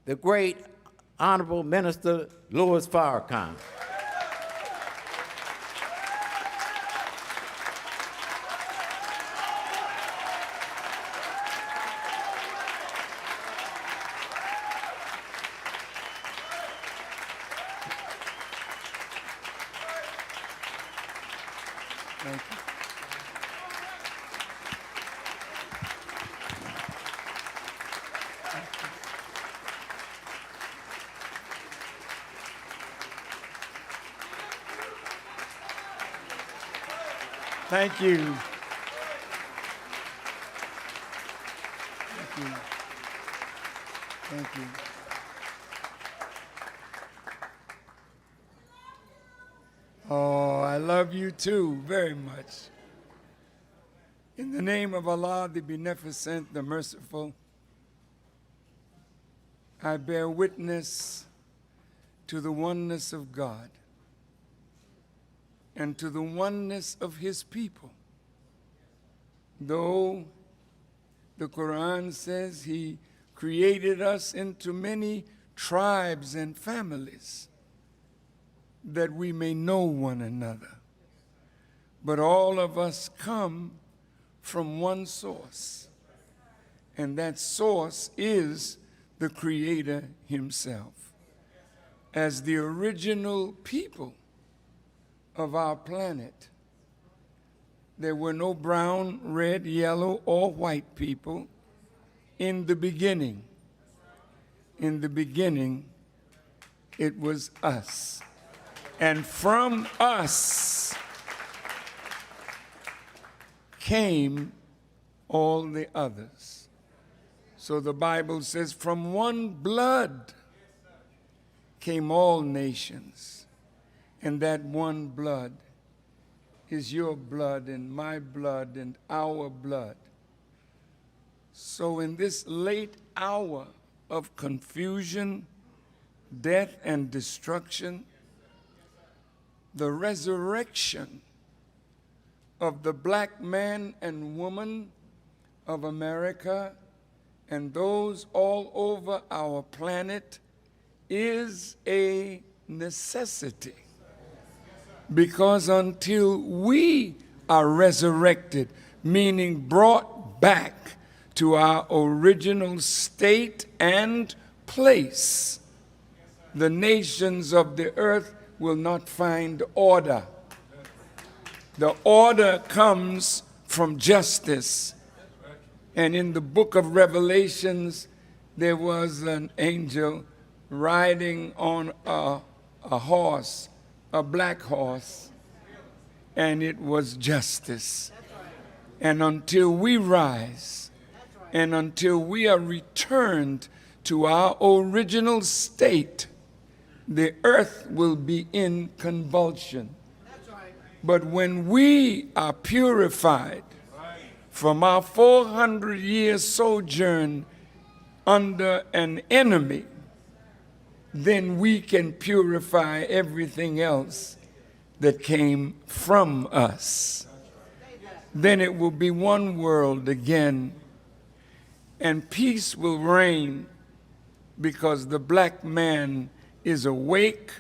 the great Honorable Minister Louis Farrakhan. Thank you. Thank you. Thank you. Thank you. Oh, I love you too very much. In the name of Allah, the Beneficent, the Merciful, I bear witness to the oneness of God and to the oneness of His people. Though the Quran says He created us into many tribes and families, that we may know one another. But all of us come from one source, and that source is the Creator Himself. As the original people of our planet, there were no brown, red, yellow, or white people in the beginning. In the beginning, it was us. And from us came all the others. So the Bible says, from one blood came all nations. And that one blood is your blood and my blood and our blood. So in this late hour of confusion, death, and destruction, the resurrection of the black man and woman of America and those all over our planet is a necessity. Because until we are resurrected, meaning brought back to our original state and place, the nations of the earth will not find order. The order comes from justice. And in the book of Revelations, there was an angel riding on a horse, a black horse, and it was justice. And until we rise, and until we are returned to our original state, the earth will be in convulsion. But when we are purified from our 400-year sojourn under an enemy, then we can purify everything else that came from us. Then it will be one world again, and peace will reign, because the black man is awake,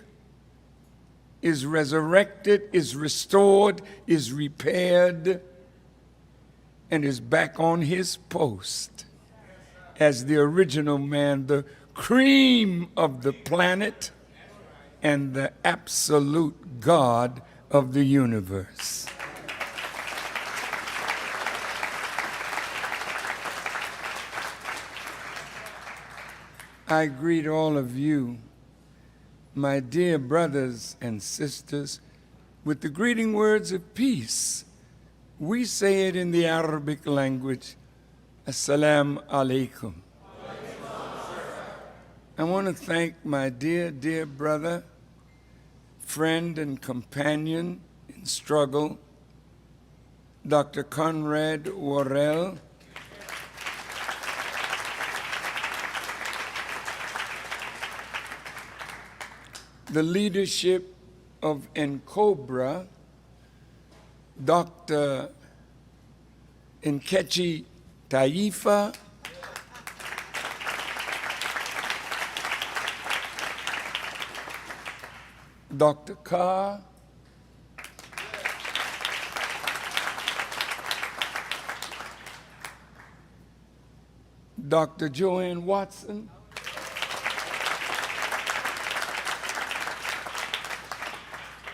is resurrected, is restored, is repaired, and is back on his post as the original man, the cream of the planet and the absolute God of the universe. I greet all of you, my dear brothers and sisters, with the greeting words of peace. We say it in the Arabic language, Assalamu alaikum. I want to thank my dear, dear brother, friend, and companion in struggle, Dr. Conrad Worrell, the leadership of NCOBRA, Dr. Nkechi Taifa, Dr. Carr, Dr. Joanne Watson,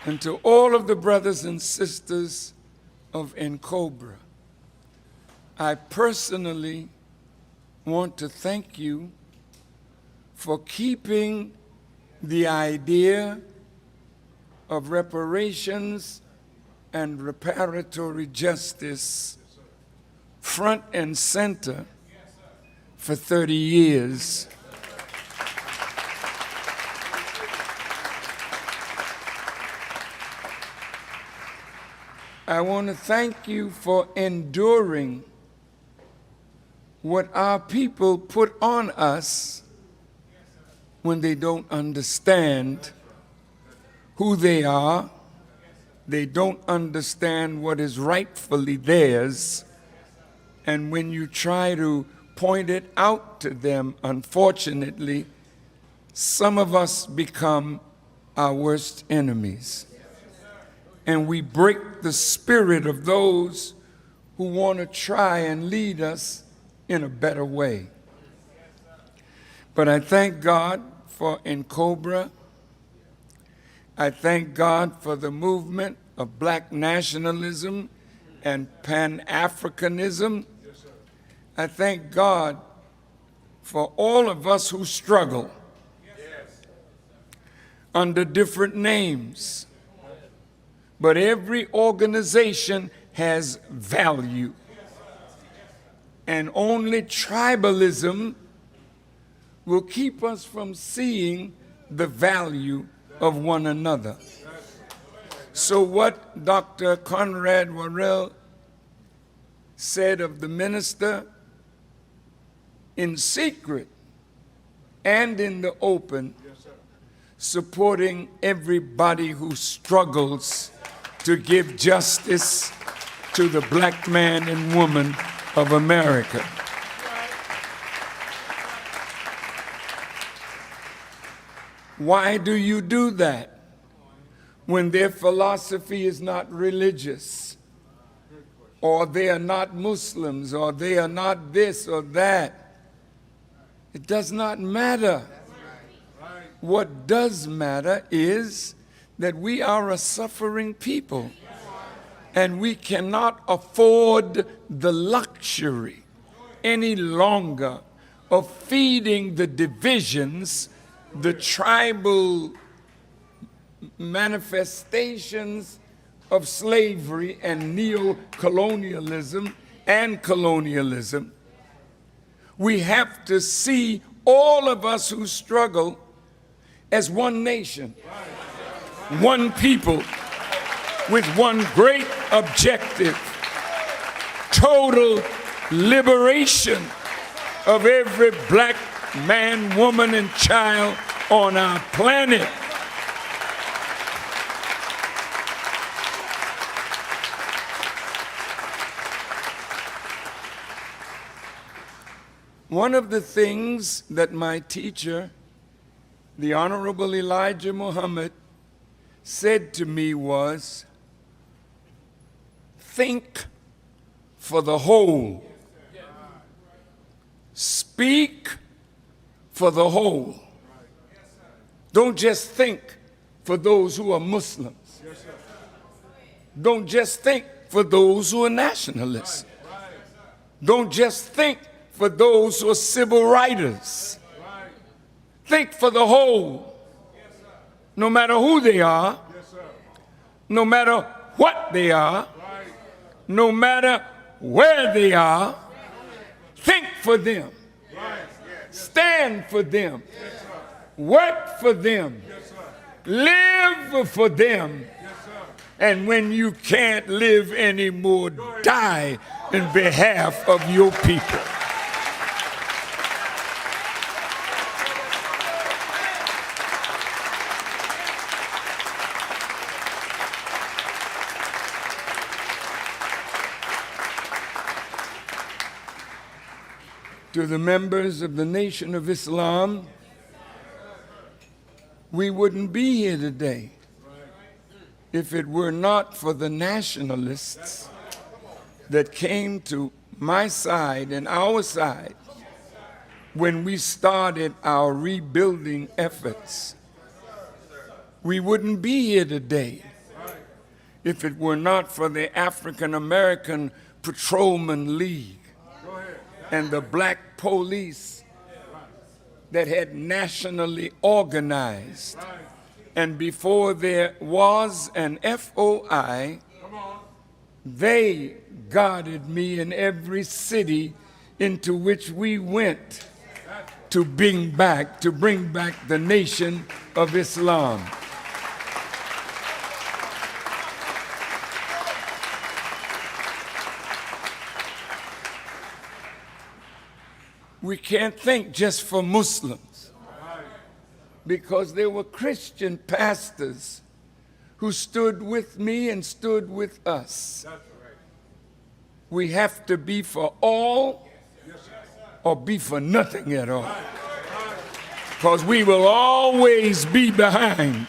and to all of the brothers and sisters of NCOBRA, I personally want to thank you for keeping the idea of reparations and reparatory justice front and center for 30 years. I want to thank you for enduring what our people put on us when they don't understand who they are, they don't understand what is rightfully theirs, and when you try to point it out to them, unfortunately, some of us become our worst enemies. And we break the spirit of those who want to try and lead us in a better way. But I thank God for NCOBRA. I thank God for the movement of black nationalism and Pan-Africanism. I thank God for all of us who struggle under different names. But every organization has value. And only tribalism will keep us from seeing the value of one another. So what Dr. Conrad Worrell said of the minister, in secret and in the open, supporting everybody who struggles to give justice to the black man and woman of America. Why do you do that when their philosophy is not religious, or they are not Muslims, or they are not this or that? It does not matter. What does matter is that we are a suffering people, and we cannot afford the luxury any longer of feeding the divisions, the tribal manifestations of slavery and neo-colonialism and colonialism. We have to see all of us who struggle as one nation, one people, with one great objective: total liberation of every black man, woman, and child on our planet. One of the things that my teacher, the Honorable Elijah Muhammad, said to me was, think for the whole. Speak for the whole. Don't just think for those who are Muslims. Don't just think for those who are nationalists. Don't just think for those who are civil rights. Think for the whole. No matter who they are, no matter what they are, no matter where they are, think for them. Stand for them. Work for them. Live for them. And when you can't live anymore, die in behalf of your people. To the members of the Nation of Islam, we wouldn't be here today if it were not for the nationalists that came to my side and our side when we started our rebuilding efforts, we wouldn't be here today. If it were not for the African American Patrolman League and the black police that had nationally organized, and before there was an FOI, they guarded me in every city into which we went to bring back the nation of Islam. We can't think just for Muslims, because there were Christian pastors who stood with me and stood with us. We have to be for all or be for nothing at all, because we will always be behind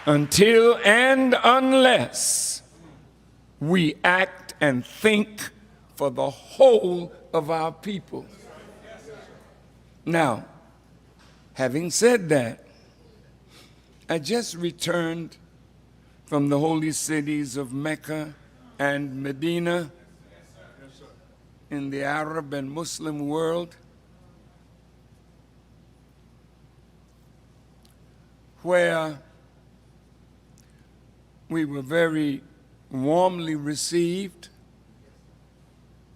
until and unless we act and think for the whole of our people. Now, having said that, I just returned from the holy cities of Mecca and Medina in the Arab and Muslim world, where we were very warmly received,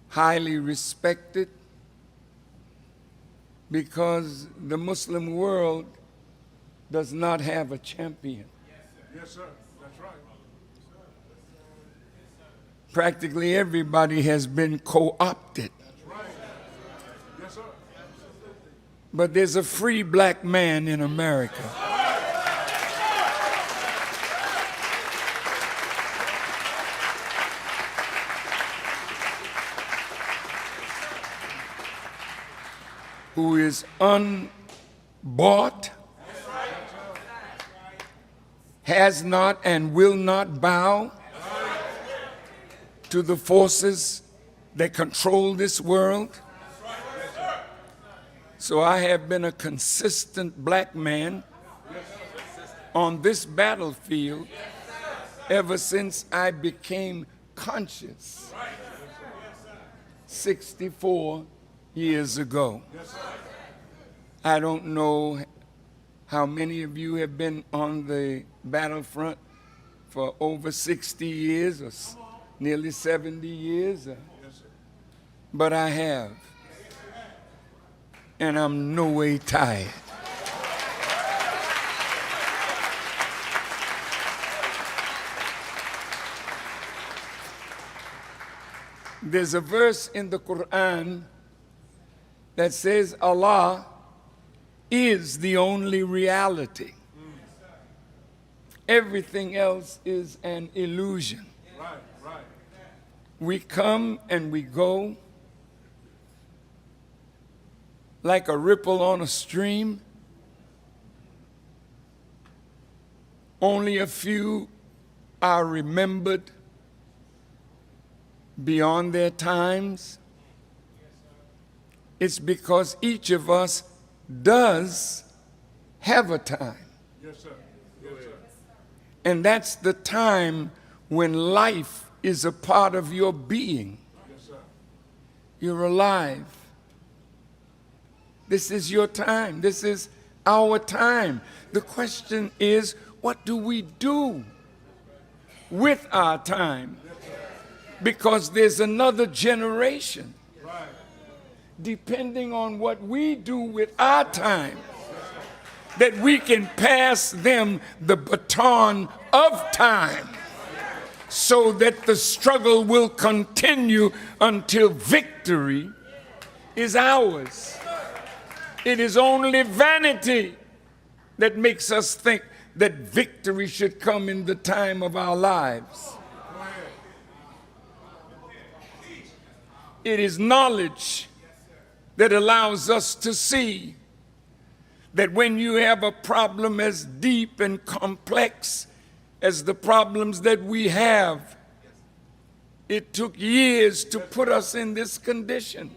highly respected, because the Muslim world does not have a champion. Yes, sir. That's right. Practically everybody has been co-opted. That's right. Yes, sir. But there's a free black man in America. Who is unbought, has not and will not bow to the forces that control this world. So I have been a consistent black man on this battlefield ever since I became conscious 64 years ago. I don't know how many of you have been on the battlefront for over 60 years or nearly 70 years, but I have, and I'm no way tired. There's a verse in the Quran that says Allah is the only reality. Everything else is an illusion. Right, right. We come and we go like a ripple on a stream. Only a few are remembered beyond their times. It's because each of us does have a time. Yes, sir. Yes, sir. And that's the time when life is a part of your being. Yes, sir. You're alive. This is your time. This is our time. The question is, what do we do with our time? Because there's another generation. Depending on what we do with our time, that we can pass them the baton of time so that the struggle will continue until victory is ours. It is only vanity that makes us think that victory should come in the time of our lives. It is knowledge that allows us to see that when you have a problem as deep and complex as the problems that we have. It took years to put us in this condition.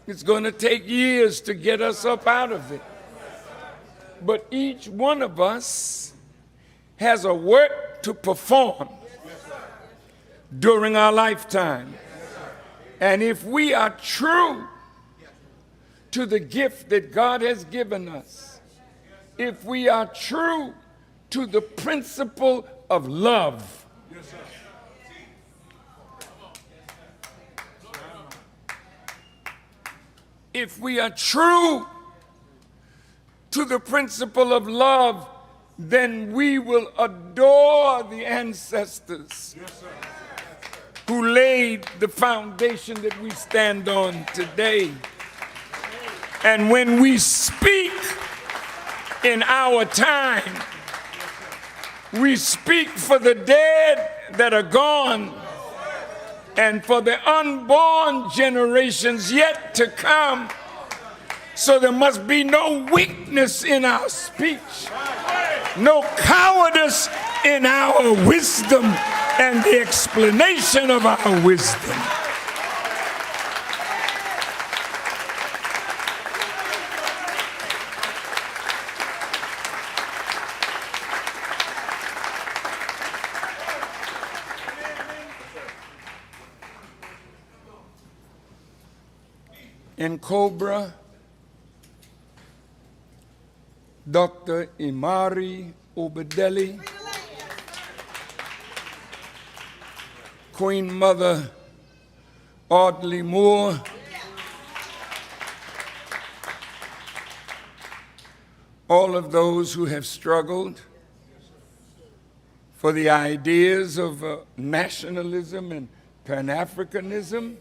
It's going to take years to get us up out of it. But each one of us has a work to perform during our lifetime. And if we are true to the gift that God has given us, if we are true to the principle of love, if we are true to the principle of love, then we will adore the ancestors who laid the foundation that we stand on today. And when we speak in our time, we speak for the dead that are gone and for the unborn generations yet to come. So there must be no weakness in our speech, no cowardice in our wisdom and the explanation of our wisdom. In Cobra, Dr. Imari Obadeli, Queen Mother Audley Moore, all of those who have struggled for the ideas of nationalism and Pan-Africanism,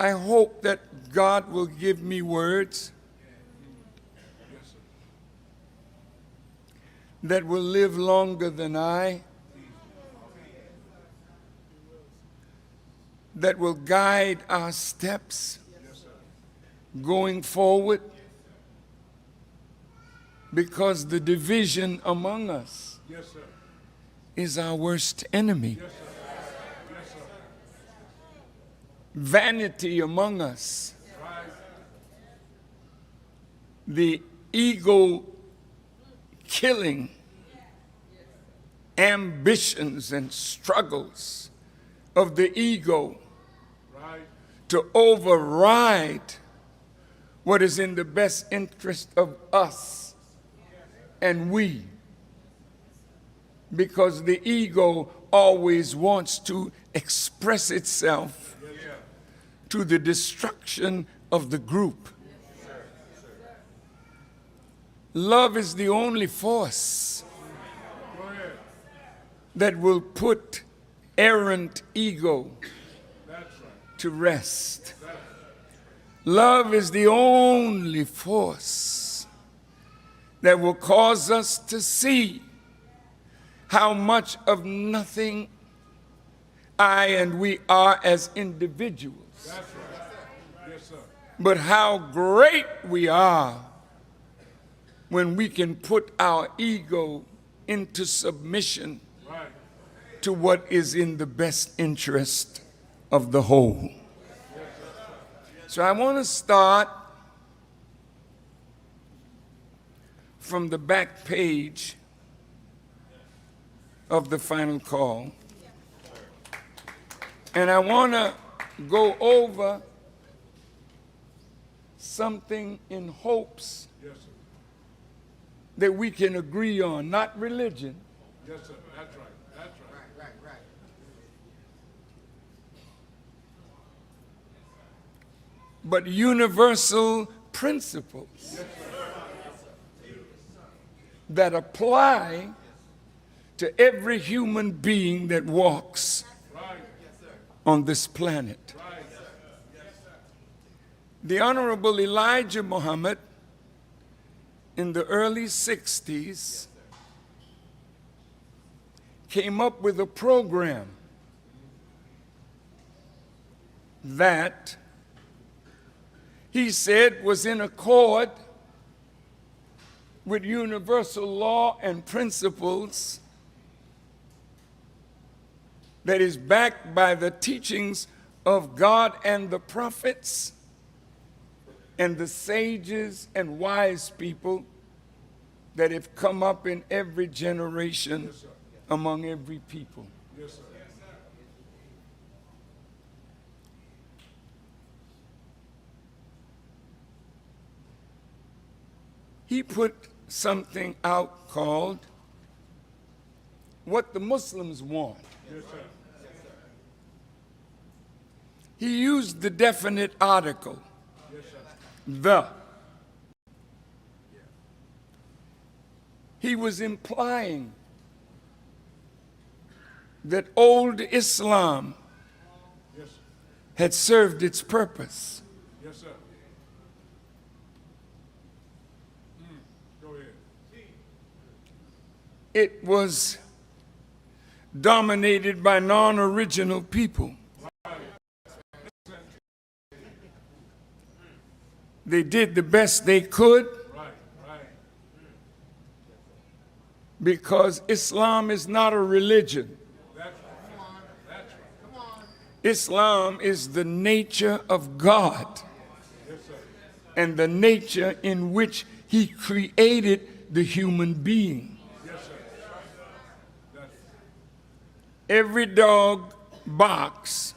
I hope that God will give me words that will live longer than I, that will guide our steps going forward, because the division among us is our worst enemy. Vanity among us, the ego killing ambitions and struggles of the ego to override what is in the best interest of us and we, because the ego always wants to express itself to the destruction of the group. Love is the only force that will put errant ego to rest. Love is the only force that will cause us to see how much of nothing I and we are as individuals. That's right. Yes, sir. But how great we are when we can put our ego into submission to what is in the best interest of the whole. So I want to start from the back page of the final call. And I want to go over something in hopes that we can agree on, not religion. Yes, sir. That's right. That's right. Right. But universal principles that apply to every human being that walks on this planet. The Honorable Elijah Muhammad, in the early 60s, came up with a program that he said was in accord with universal law and principles, that is backed by the teachings of God and the prophets and the sages and wise people that have come up in every generation among every people. Yes, sir. He put something out called What the Muslims Want. Yes, sir. He used the definite article, Yes, sir. the. He was implying that old Islam Yes, sir. had served its purpose. Yes, sir. Go ahead. It was dominated by non-original people. They did the best they could Right, right. because Islam is not a religion. That's right. That's right. Come on. Islam is the nature of God Yes, sir. and the nature in which He created the human being. Yes, sir. That's Every dog barks,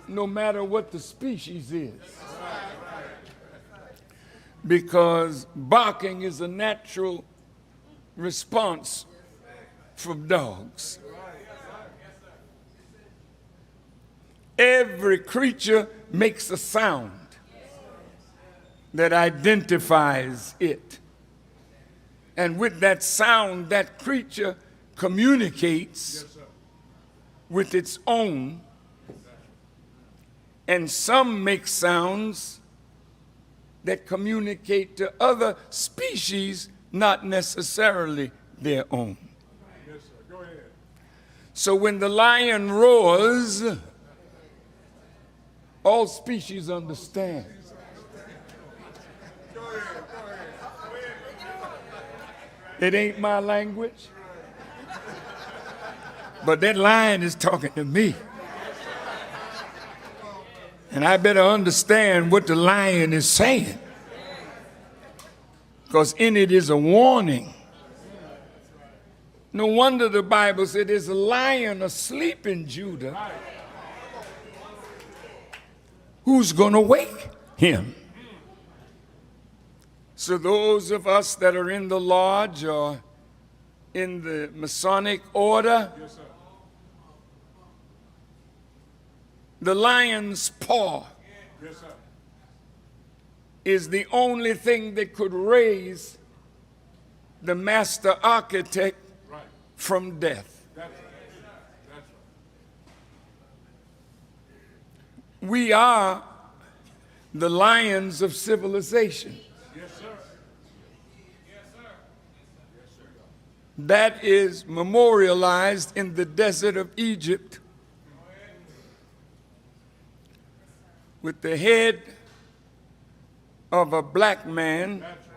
no matter what the species is, because barking is a natural response from dogs. Every creature makes a sound that identifies it. And with that sound, that creature communicates yes, sir. with its own. And some make sounds that communicate to other species, not necessarily their own. Yes, sir. Go ahead. So when the lion roars, all species understand. It ain't my language, but that lion is talking to me. And I better understand what the lion is saying, because in it is a warning. No wonder the Bible said there's a lion asleep in Judah. Who's going to wake him? So those of us that are in the lodge or in the Masonic order, Yes, sir. the lion's paw Yes, sir. is the only thing that could raise the master architect Right. from death. That's right. That's right. We are the lions of civilization. Yes, sir. That is memorialized in the desert of Egypt with the head of a black man That's right.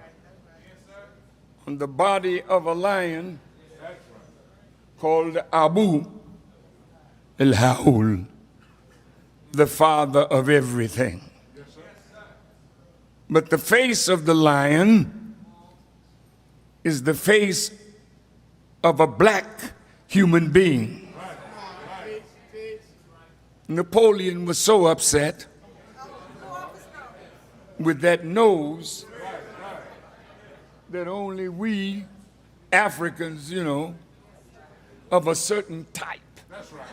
on the body of a lion That's right. called Abu el-Haul, the father of everything. Yes, sir. But the face of the lion is the face of a black human being. Napoleon was so upset with that nose that only we Africans, of a certain type That's right.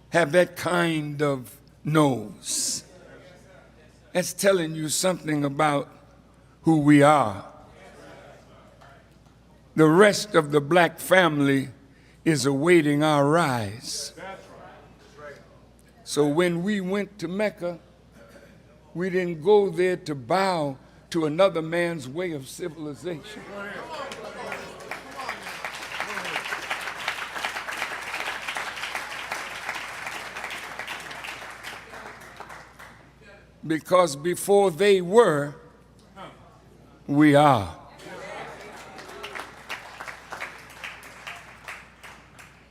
have that kind of nose. That's telling you something about who we are. The rest of the black family is awaiting our rise. That's right. So when we went to Mecca, we didn't go there to bow to another man's way of civilization. Because before they were, we are.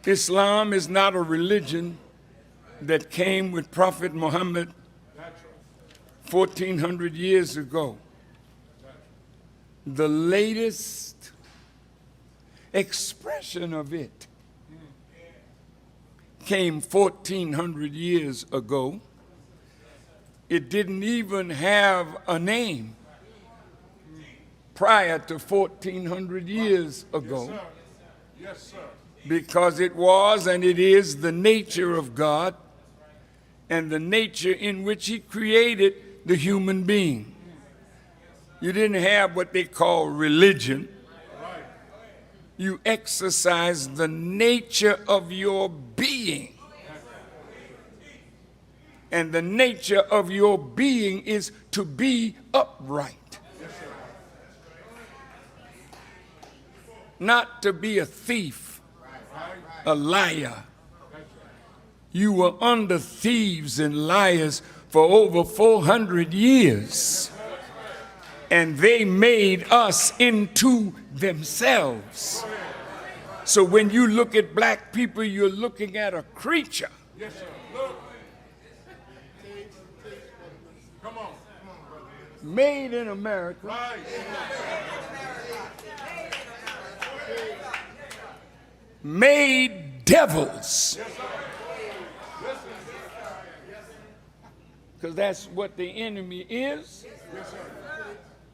Islam is not a religion that came with Prophet Muhammad 1400 years ago. The latest expression of it came 1400 years ago. It didn't even have a name prior to 1400 years ago. Yes, sir. Because it was and it is the nature of God and the nature in which He created the human being. You didn't have what they call religion. You exercise the nature of your being. And the nature of your being is to be upright. Not to be a thief, a liar. You were under thieves and liars for over 400 years. And they made us into themselves. So when you look at black people, you're looking at a creature. Yes, sir. Look. Come on. Made in America. Right. Made devils. Because that's what the enemy is.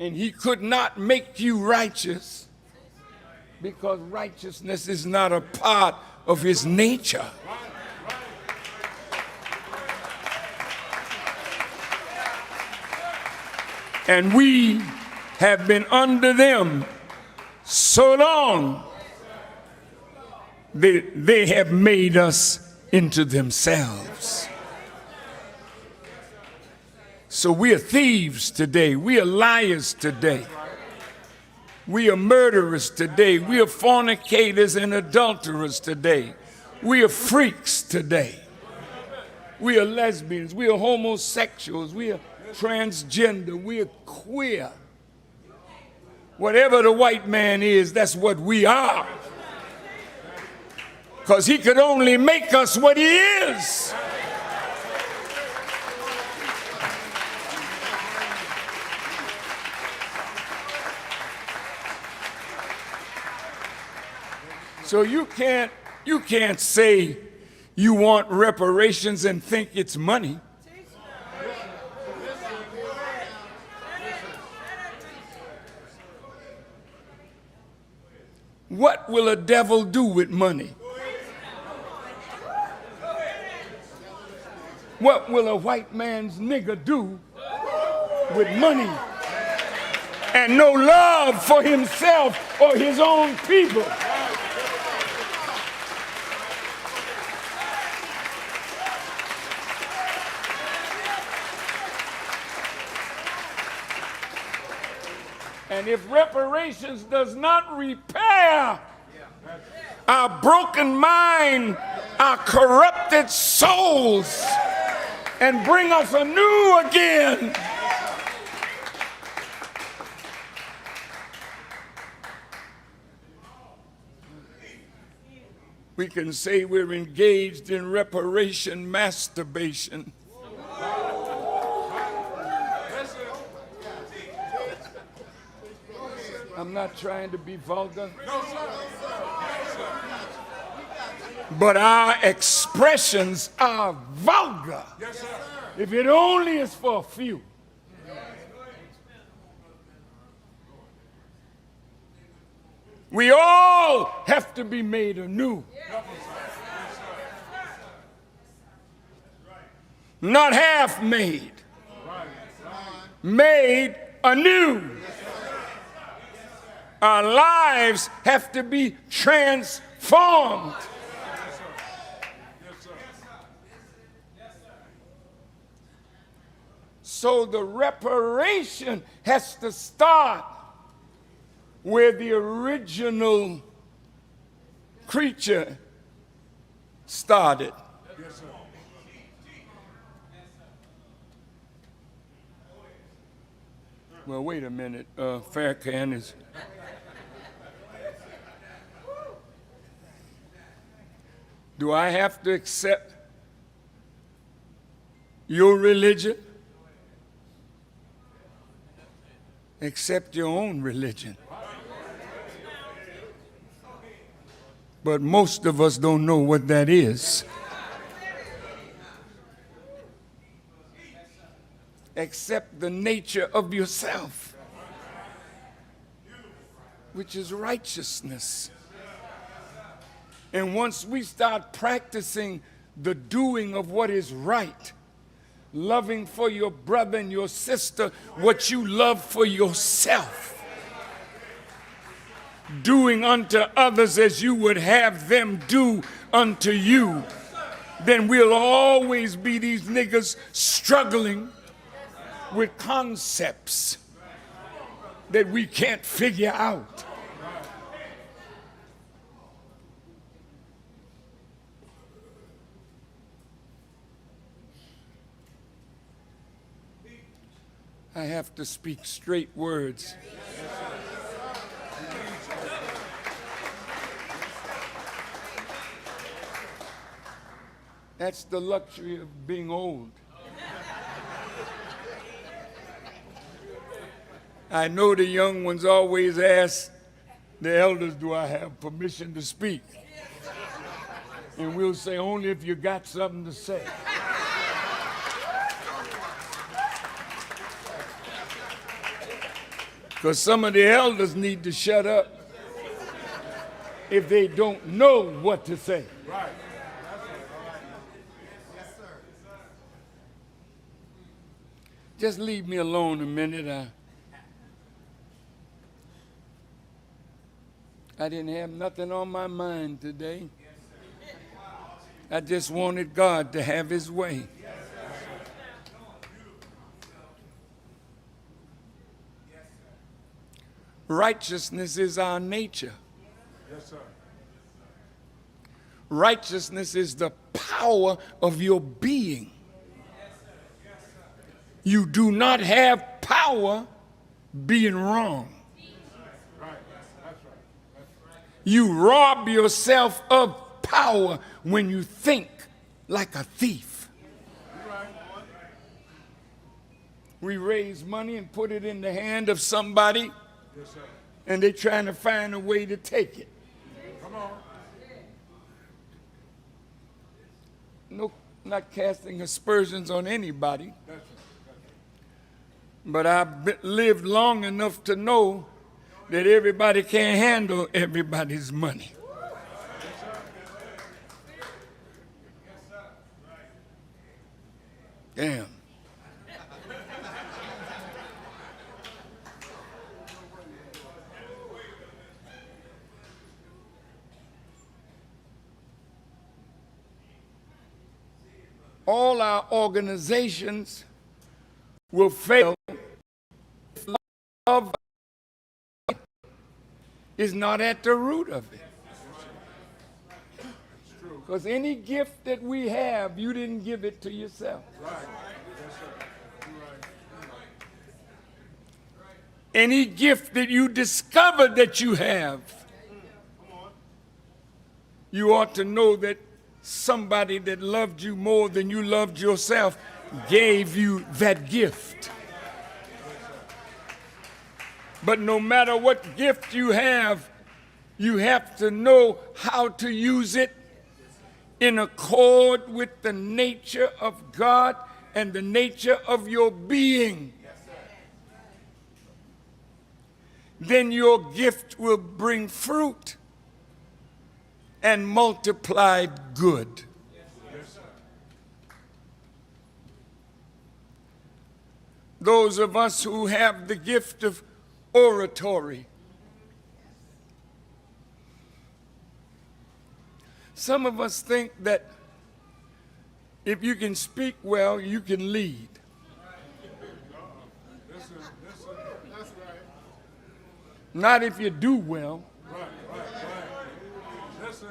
And he could not make you righteous because righteousness is not a part of his nature. And we have been under them so long, they have made us into themselves. So we are thieves today. We are liars today. We are murderers today. We are fornicators and adulterers today. We are freaks today. We are lesbians. We are homosexuals. We are transgender. We are queer. Whatever the white man is, that's what we are. Because he could only make us what he is. So you can't say you want reparations and think it's money. What will a devil do with money? What will a white man's nigger do with money and no love for himself or his own people? And if reparations does not repair our broken mind, our corrupted souls, and bring us anew again, we can say we're engaged in reparation masturbation. I'm not trying to be vulgar, but our expressions are vulgar. Yes, sir. If it only is for a few. We all have to be made anew. Not half made. Made anew. Our lives have to be transformed. So the reparation has to start where the original creature started. Well, wait a minute. Farrakhan is. Do I have to accept your religion? Accept your own religion. But most of us don't know what that is. Accept the nature of yourself, which is righteousness. And once we start practicing the doing of what is right, loving for your brother and your sister what you love for yourself, doing unto others as you would have them do unto you, then we'll always be these niggas struggling with concepts that we can't figure out. I have to speak straight words. That's the luxury of being old. I know the young ones always ask the elders, do I have permission to speak? And we'll say, only if you got something to say. Because some of the elders need to shut up if they don't know what to say. Right. Just leave me alone a minute. I didn't have nothing on my mind today. I just wanted God to have his way. Righteousness is our nature. Yes, sir. Righteousness is the power of your being. You do not have power being wrong. Right. That's right. You rob yourself of power when you think like a thief. We raise money and put it in the hand of somebody, Yes, sir. and they're trying to find a way to take it. Come on. No, not casting aspersions on anybody, That's right. but I've lived long enough to know that everybody can't handle everybody's money. Damn. All our organizations will fail if love is not at the root of it. Because any gift that we have, you didn't give it to yourself. Right. Yes, sir. You're right. Any gift that you discover that you have, you ought to know that somebody that loved you more than you loved yourself gave you that gift. But no matter what gift you have to know how to use it in accord with the nature of God and the nature of your being. Then your gift will bring fruit and multiplied good. Those of us who have the gift of oratory, some of us think that if you can speak well, you can lead. Listen. That's right. Not if you do well, Right. Listen.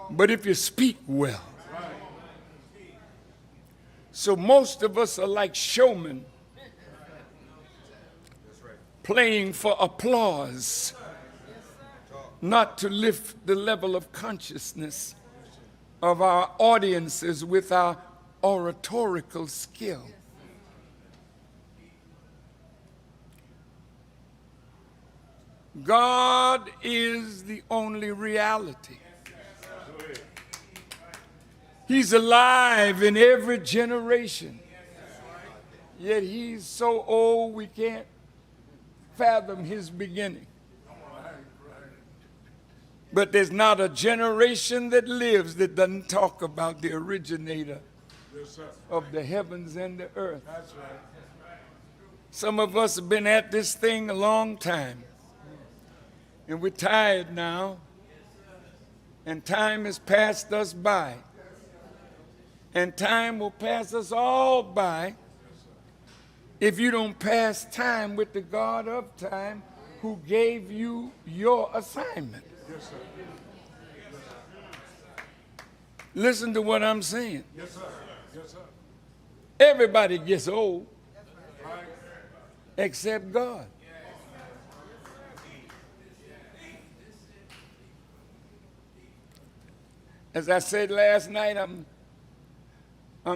but if you speak well. Right. So most of us are like showmen playing for applause, not to lift the level of consciousness of our audiences with our oratorical skill. God is the only reality. He's alive in every generation. Yet he's so old we can't fathom his beginning. But there's not a generation that lives that doesn't talk about the originator of the heavens and the earth. Some of us have been at this thing a long time, and we're tired now, and time has passed us by. And time will pass us all by if you don't pass time with the God of time who gave you your assignment. Yes, sir. Listen to what I'm saying. Yes, sir. Yes, sir. Everybody gets old Right. except God. As I said last night, I'm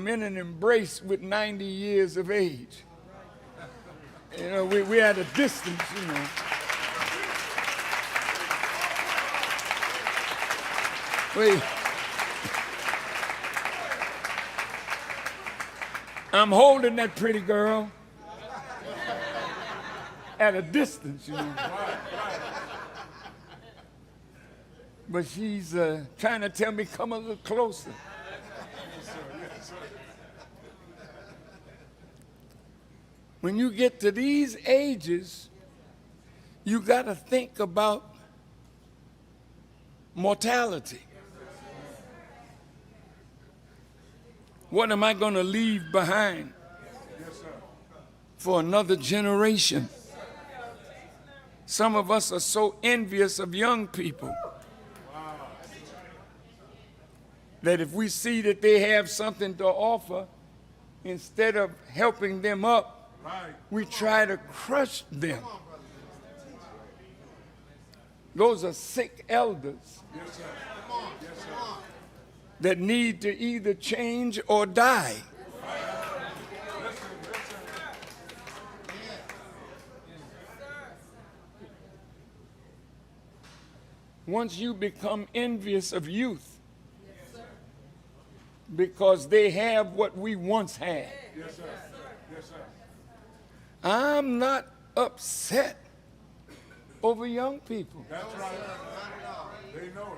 in an embrace with 90 years of age. You know, we're at a distance, you know. I'm holding that pretty girl at a distance, you know. But she's trying to tell me, come a little closer. When you get to these ages, you got to think about mortality. What am I going to leave behind for another generation? Some of us are so envious of young people that if we see that they have something to offer, instead of helping them up, we try to crush them. Those are sick elders that need to either change or die. Once you become envious of youth because they have what we once had, Yes, sir. Yes, sir. I'm not upset over young people. That's right. They know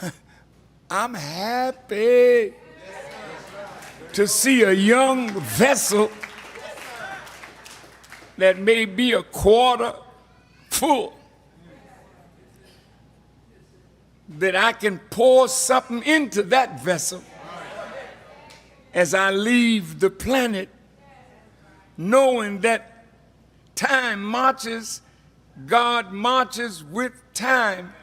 it. I'm happy to see a young vessel that may be a quarter full, that I can pour something into that vessel as I leave the planet, knowing that time marches, God marches with time.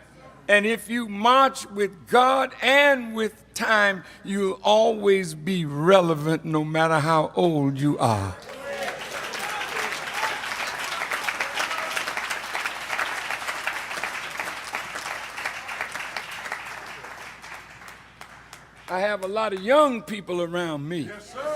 And if you march with God and with time, you'll always be relevant no matter how old you are. I have a lot of young people around me. Yes, sir.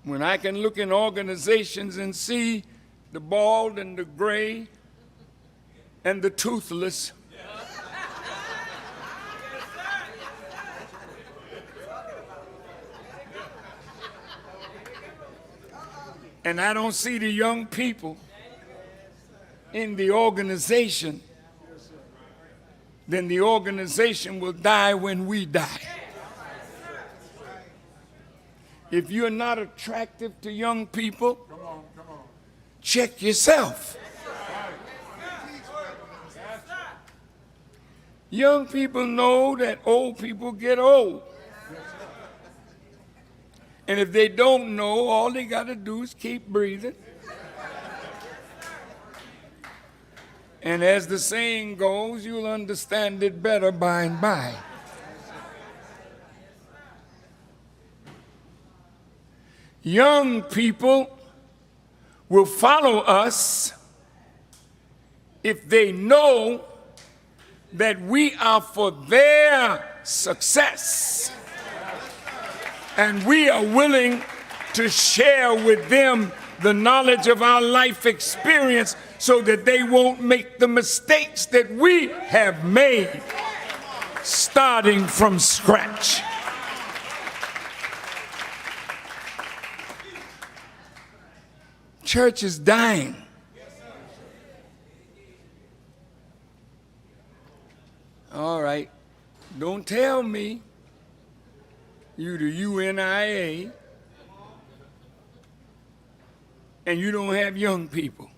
When I can look in organizations and see the bald and the gray and the toothless, and I don't see the young people in the organization, then the organization will die when we die. If you're not attractive to young people, check yourself. Young people know that old people get old. And if they don't know, all they got to do is keep breathing. And as the saying goes, you'll understand it better by and by. young people will follow us if they know that we are for their success. And we are willing to share with them the knowledge of our life experience so that they won't make the mistakes that we have made starting from scratch. Church is dying. All right, don't tell me you the UNIA and you don't have young people.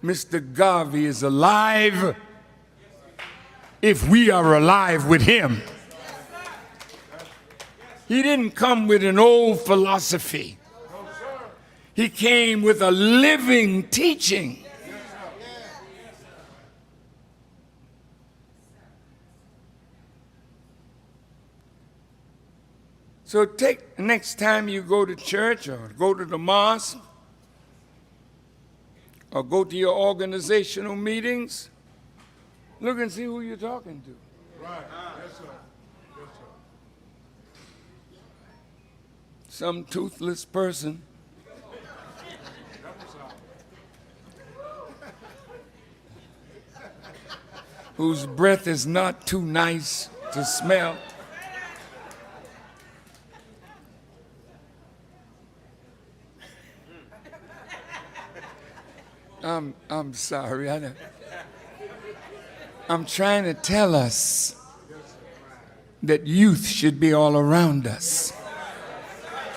Mr. Garvey is alive if we are alive with him. He didn't come with an old philosophy. He came with a living teaching. So take next time you go to church or go to the mosque or go to your organizational meetings, look and see who you're talking to. Right. Yes, sir. Yes, sir. Some toothless person whose breath is not too nice to smell. I'm sorry. I'm trying to tell us that youth should be all around us.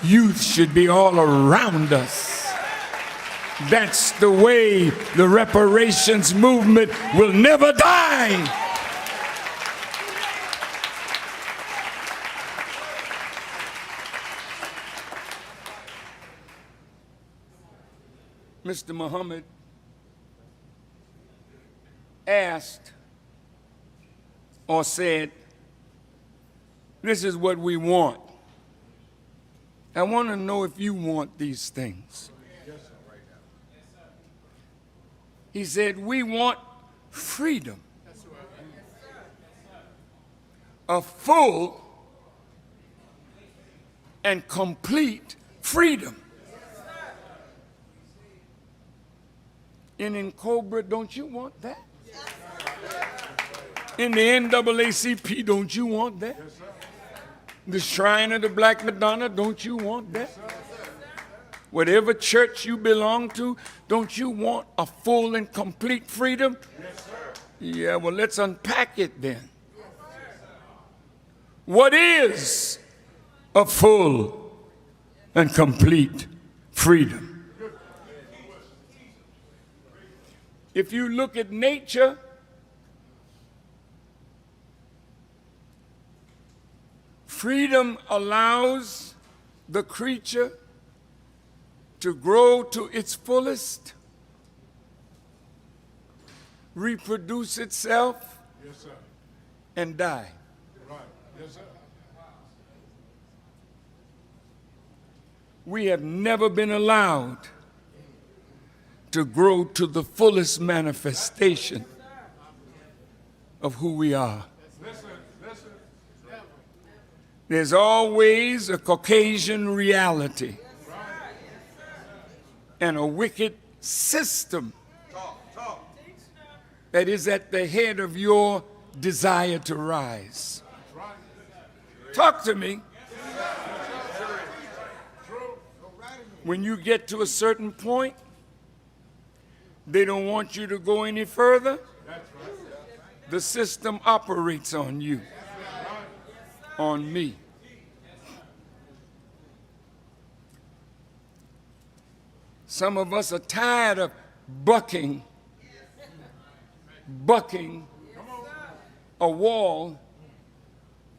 Youth should be all around us. That's the way the reparations movement will never die. Mr. Muhammad asked or said, this is what we want. I want to know if you want these things. He said, we want freedom. A full and complete freedom. And in Cobra, don't you want that? In the NAACP, don't you want that? The Shrine of the Black Madonna, don't you want that? Whatever church you belong to, don't you want a full and complete freedom? Yes, sir. Yeah, well, let's unpack it then. What is a full and complete freedom? If you look at nature, freedom allows the creature to grow to its fullest, reproduce itself, Yes, sir. and die. Right. Yes, sir. We have never been allowed to grow to the fullest manifestation of who we are. Listen. There's always a Caucasian reality and a wicked system that is at the head of your desire to rise. Talk to me. When you get to a certain point, they don't want you to go any further. The system operates on you, on me. Some of us are tired of bucking a wall,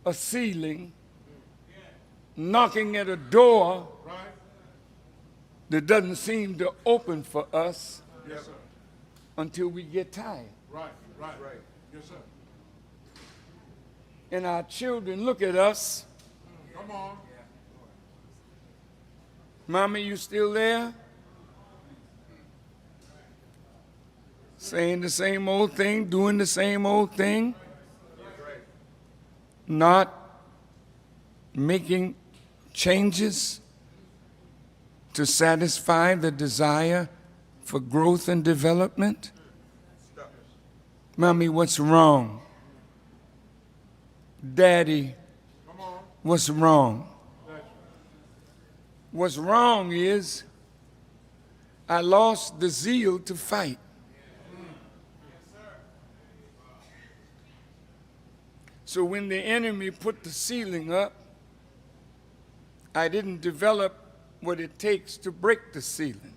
a ceiling, knocking at a door that doesn't seem to open for us. Yes, sir. Until we get tired. Right. Yes, sir. And our children look at us Come on. Mommy, you still there? Saying the same old thing, doing the same old thing, not making changes to satisfy the desire for growth and development? Mommy, what's wrong? Daddy, what's wrong? What's wrong is I lost the zeal to fight. So when the enemy put the ceiling up, I didn't develop what it takes to break the ceiling.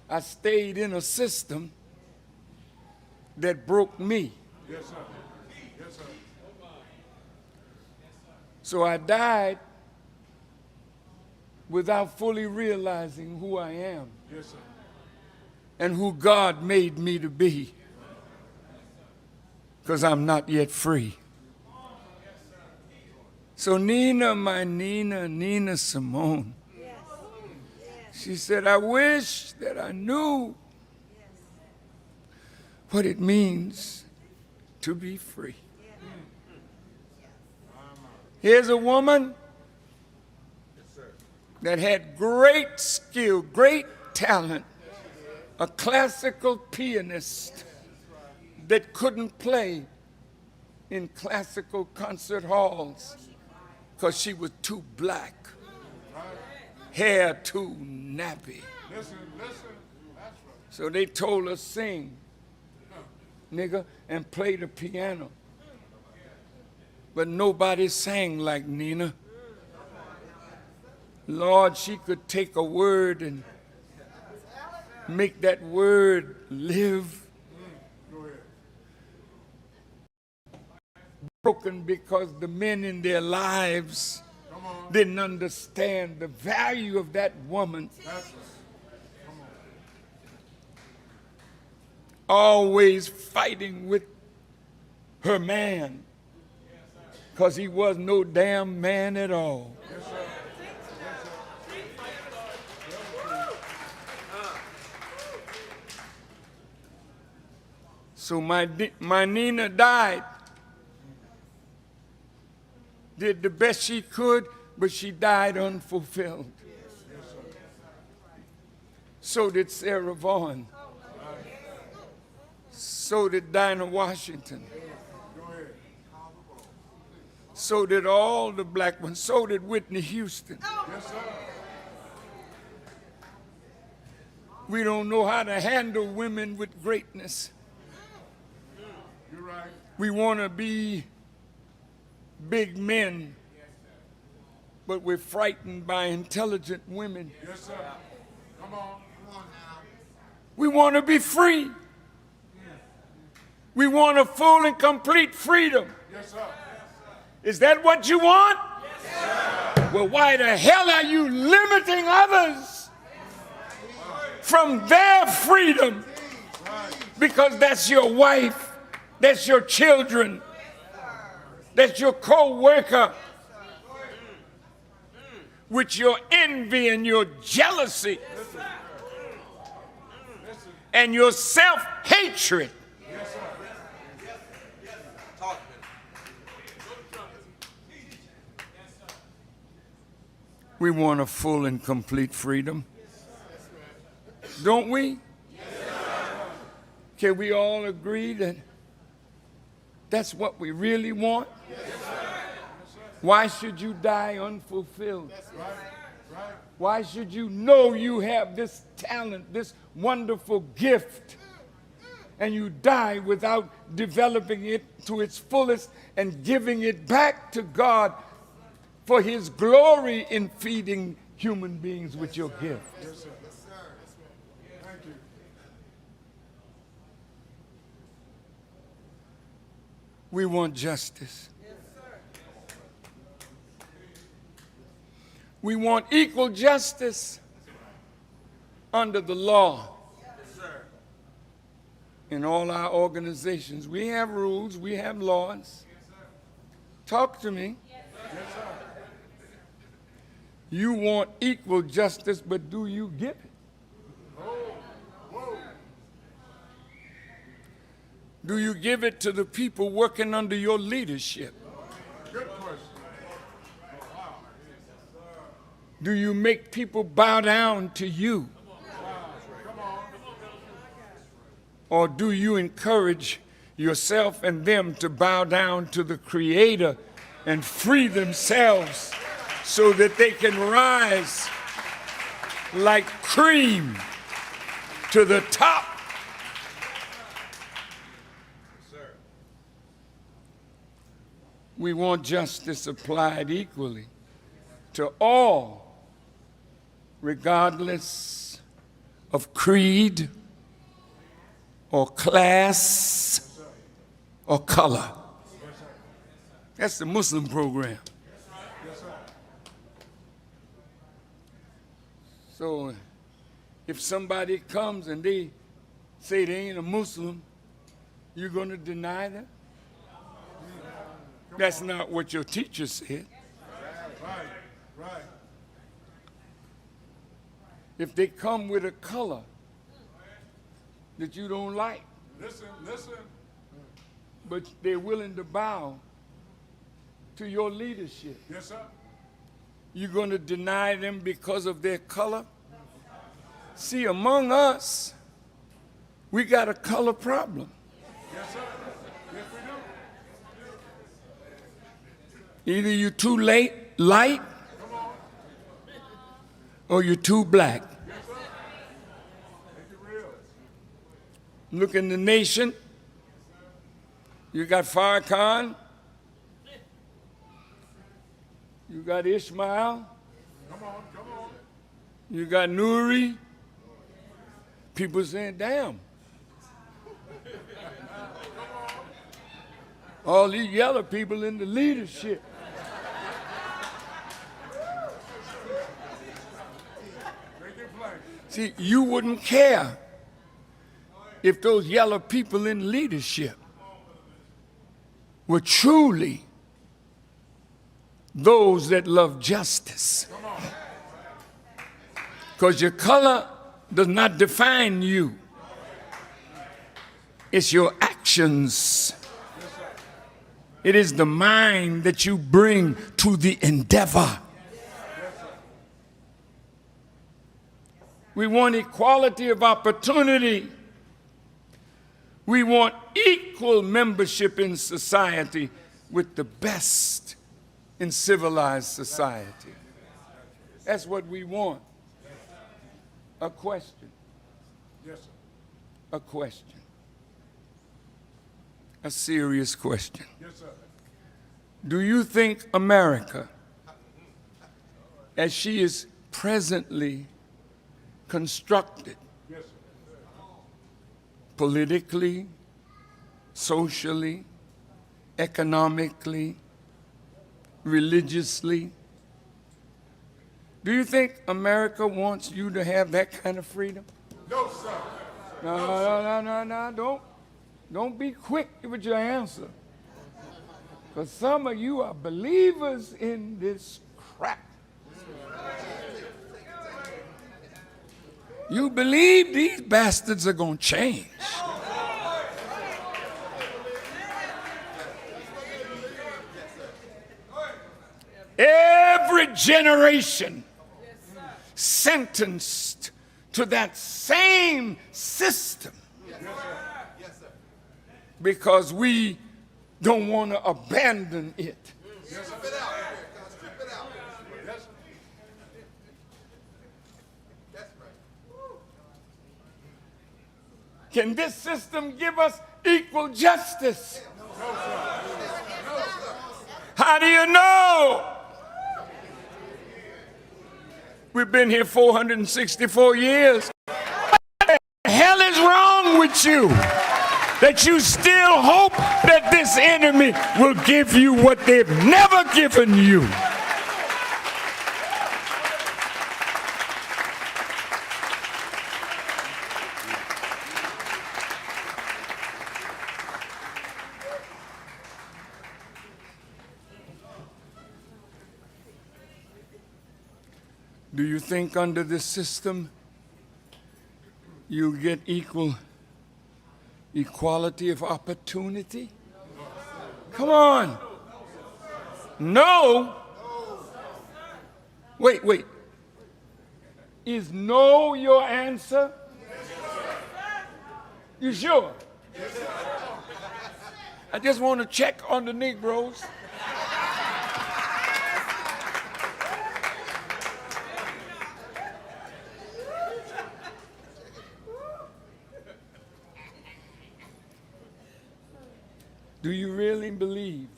I stayed in a system that broke me. Yes, sir. Yes, sir. So I died without fully realizing who I am Yes, sir. and who God made me to be, because I'm not yet free. So Nina, my Nina Simone, she said, I wish that I knew what it means to be free. Here's a woman that had great skill, great talent, a classical pianist that couldn't play in classical concert halls because she was too black, hair too nappy. Listen, that's right. So they told her, sing, nigga, and play the piano. But nobody sang like Nina. Lord, she could take a word and make that word live. Broken because the men in their lives didn't understand the value of that woman. Always fighting with her man because he was no damn man at all. So my Nina died. Did the best she could, but she died unfulfilled. So did Sarah Vaughan. So did Dinah Washington. So did all the black ones. So did Whitney Houston. We don't know how to handle women with greatness. You're right. We want to be big men, but we're frightened by intelligent women. Yes, sir. Come on. We want to be free. We want a full and complete freedom. Yes, sir. Is that what you want? Yes, sir. Well, why the hell are you limiting others from their freedom? Because that's your wife, that's your children, that's your co-worker, with your envy and your jealousy and your self-hatred. We want a full and complete freedom, don't we? Can we all agree that that's what we really want? Why should you die unfulfilled? Why should you know you have this talent, this wonderful gift, and you die without developing it to its fullest and giving it back to God for His glory in feeding human beings with your gift? Yes, sir. Thank you. We want justice. We want equal justice under the law. In all our organizations, we have rules, we have laws. Talk to me. You want equal justice, but do you give it? Do you give it to the people working under your leadership? Good question. Do you make people bow down to you? Or do you encourage yourself and them to bow down to the Creator and free themselves so that they can rise like cream to the top? We want justice applied equally to all, regardless of creed or class or color. That's the Muslim program. So if somebody comes and they say they ain't a Muslim, you're going to deny them? That's not what your teacher said. Right. If they come with a color that you don't like, Listen. but they're willing to bow to your leadership, Yes, sir. you're going to deny them because of their color? See, among us, we got a color problem. Yes, sir. Yes, we do. Either you're too light or you're too black. Yes, sir. Make it real. Look in the nation. You got Farrakhan. You got Ishmael. Come on. You got Nuri. People saying, damn. All these yellow people in the leadership. Make it plain. See, you wouldn't care if those yellow people in leadership were truly those that love justice. Because your color does not define you. It's your actions. It is the mind that you bring to the endeavor. We want equality of opportunity. We want equal membership in society with the best in civilized society. That's what we want. A question. Yes, sir. A question. A serious question. Yes, sir. Do you think America, as she is presently constructed, Yes, sir. politically, socially, economically, religiously, do you think America wants you to have that kind of freedom? No, sir. No. Don't be quick with your answer. Because some of you are believers in this crap. You believe these bastards are going to change. Every generation sentenced to that same system because we don't want to abandon it. Can this system give us equal justice? How do you know? We've been here 464 years. What the hell is wrong with you? That you still hope that this enemy will give you what they've never given you. Do you think under this system you'll get equality of opportunity? Come on. No. Wait. Is no your answer? You sure? I just want to check on the Negroes. Do you really believe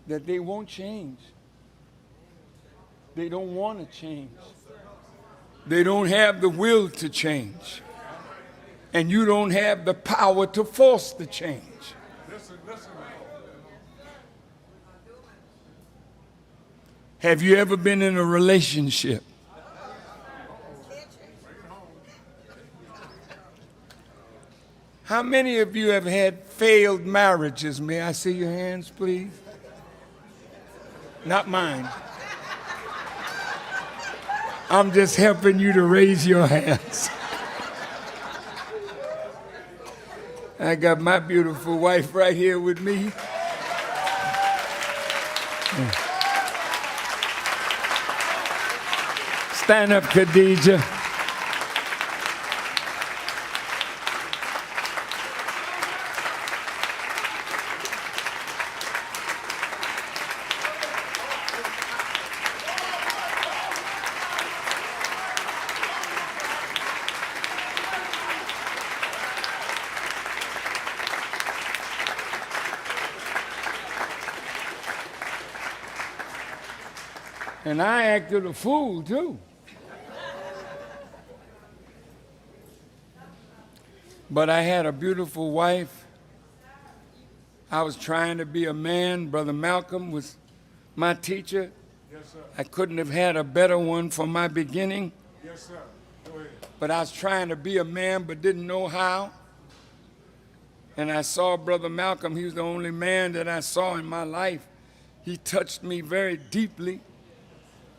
that they won't change? They don't want to change. They don't have the will to change. And you don't have the power to force the change. Listen. Have you ever been in a relationship? How many of you have had failed marriages? May I see your hands, please? Not mine. I'm just helping you to raise your hands. I got my beautiful wife right here with me. Stand up, Khadijah. And I acted a fool, too. But I had a beautiful wife. I was trying to be a man. Brother Malcolm was my teacher. Yes, sir. I couldn't have had a better one for my beginning. Yes, sir. Go ahead. But I was trying to be a man but didn't know how. And I saw Brother Malcolm. He was the only man that I saw in my life. He touched me very deeply.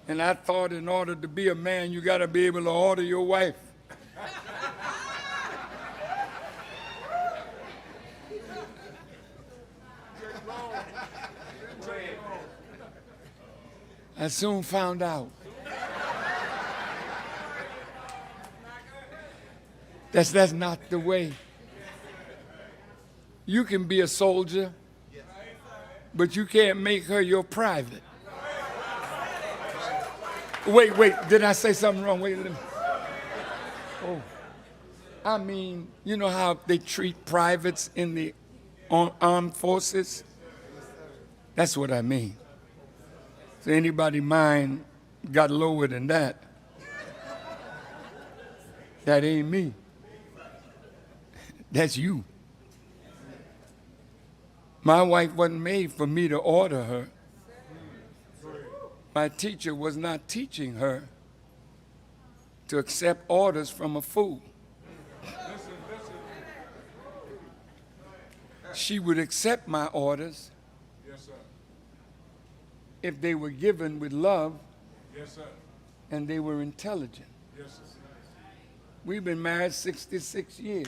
And I thought in order to be a man, you got to be able to order your wife. I soon found out. That's not the way. You can be a soldier, but you can't make her your private. Wait, did I say something wrong? Wait a minute. Oh, I mean, you know how they treat privates in the armed forces? That's what I mean. So anybody mind got lower than that? That ain't me. That's you. My wife wasn't made for me to order her. My teacher was not teaching her to accept orders from a fool. She would accept my orders Yes, sir. if they were given with love Yes, sir. and they were intelligent. Yes, sir. We've been married 66 years.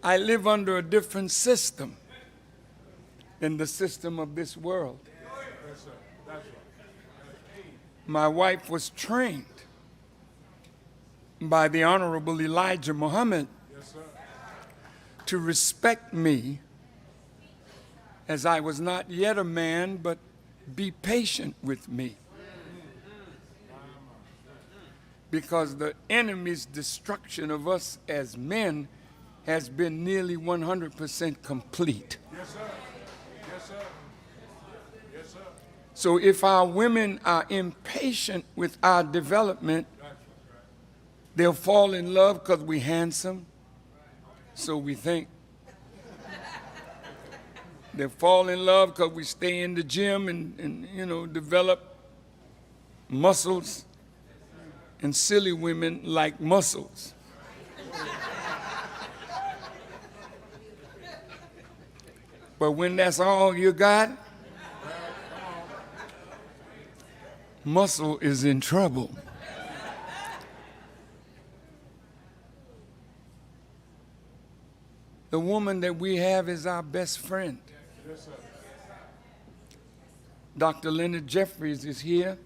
I live under a different system than the system of this world. Yes, sir. That's right. My wife was trained by the Honorable Elijah Muhammad Yes, sir. to respect me as I was not yet a man, but be patient with me. Because the enemy's destruction of us as men has been nearly 100% complete. Yes, sir. Yes, sir. Yes, sir. So if our women are impatient with our development, they'll fall in love because we're handsome, so we think. They fall in love because we stay in the gym and you know, develop muscles. And silly women like muscles. But when that's all you got, muscle is in trouble. The woman that we have is our best friend. Dr. Leonard Jeffries is here.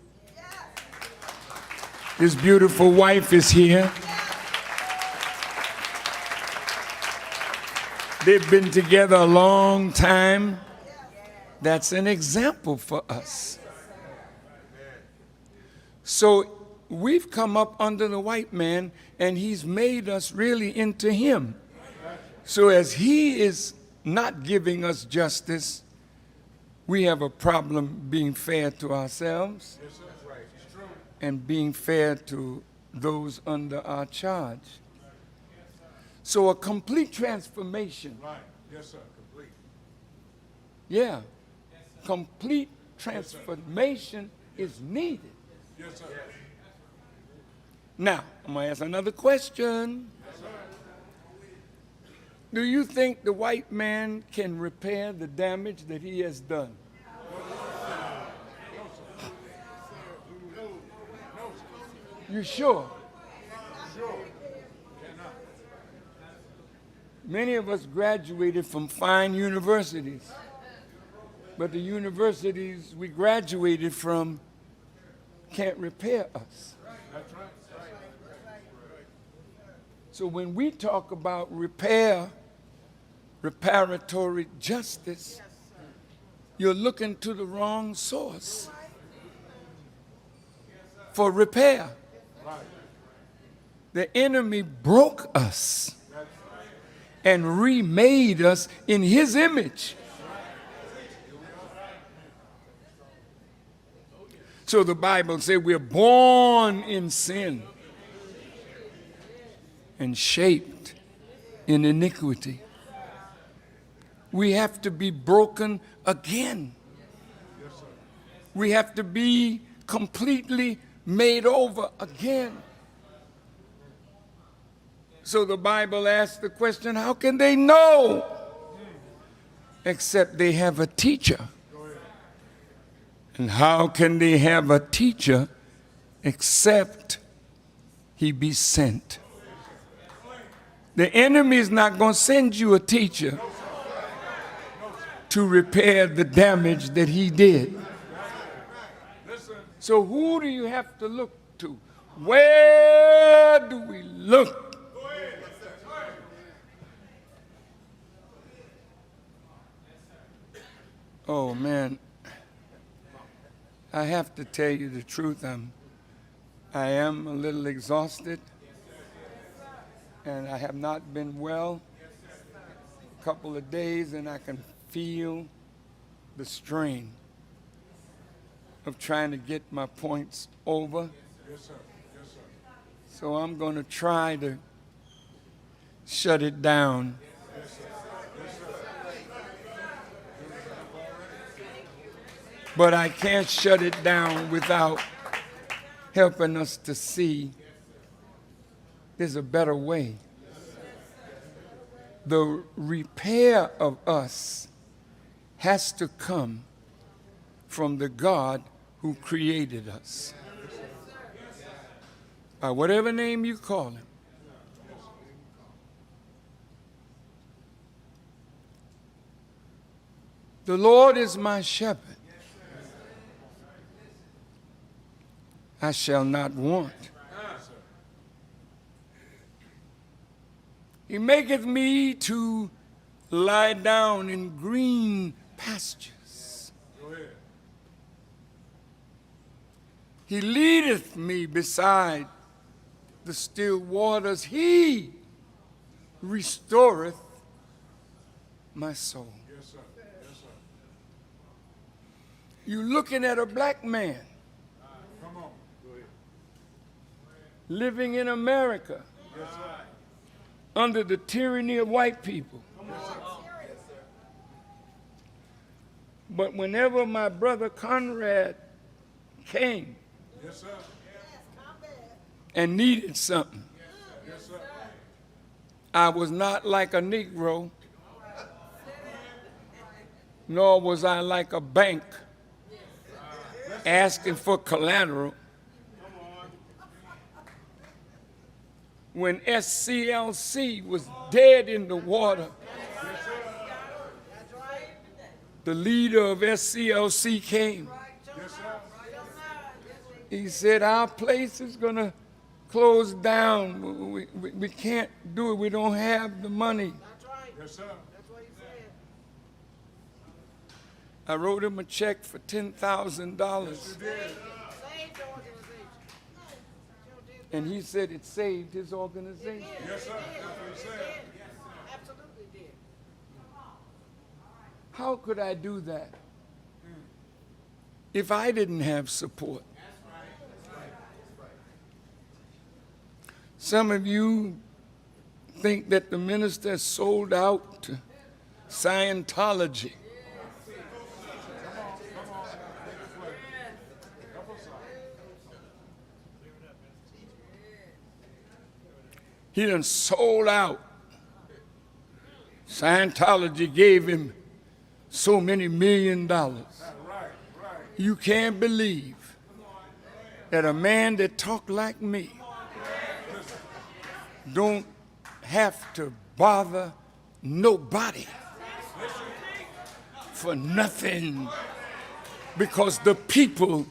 His beautiful wife is here. They've been together a long time. That's an example for us. So we've come up under the white man, and he's made us really into him. So as he is not giving us justice, we have a problem being fair to ourselves and being fair to those under our charge. So a complete transformation. Right. Yes, sir. Complete. Yeah. Complete transformation is needed. Yes, sir. Now, I'm going to ask another question. Yes, sir. Do you think the white man can repair the damage that he has done? You sure? Sure. Many of us graduated from fine universities, but the universities we graduated from can't repair us. That's right. So when we talk about reparatory justice, you're looking to the wrong source for repair. The enemy broke us and remade us in his image. So the Bible says we're born in sin and shaped in iniquity. We have to be broken again. We have to be completely made over again. So the Bible asks the question, how can they know except they have a teacher? And how can they have a teacher except he be sent? The enemy is not going to send you a teacher to repair the damage that he did. So who do you have to look to? Where do we look? Oh man, I have to tell you the truth. I am a little exhausted, and I have not been well a couple of days, and I can feel the strain of trying to get my points over. Yes, sir. Yes, sir. So I'm going to try to shut it down. But I can't shut it down without helping us to see there's a better way. The repair of us has to come from the God who created us. By whatever name you call him. The Lord is my shepherd. I shall not want. He maketh me to lie down in green pastures. Go ahead. He leadeth me beside the still waters. He restoreth my soul. Yes, sir. Yes, sir. You're looking at a black man Come on. Go ahead. living in America Yes, sir. under the tyranny of white people. But whenever my brother Conrad came Yes, sir. and needed something, Yes, sir. I was not like a Negro, nor was I like a bank asking for collateral. When SCLC was dead in the water, the leader of SCLC came. Yes, sir. He said, our place is going to close down. We can't do it. We don't have the money. Yes, sir. I wrote him a check for $10,000. And he said it saved his organization. Yes, sir. That's what he said. Absolutely did. How could I do that if I didn't have support? Some of you think that the minister sold out to Scientology. He done sold out. Scientology gave him so many $1 million. You can't believe that a man that talk like me don't have to bother nobody for nothing, because the people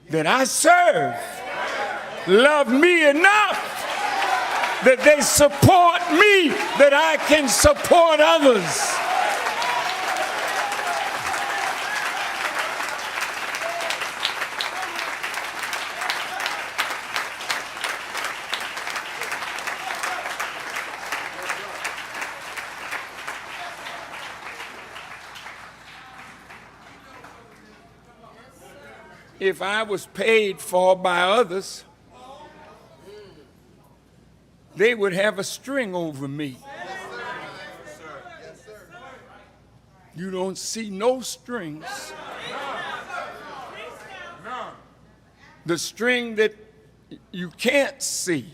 that I serve love me enough that they support me, that I can support others. If I was paid for by others, they would have a string over me. You don't see no strings. The string that you can't see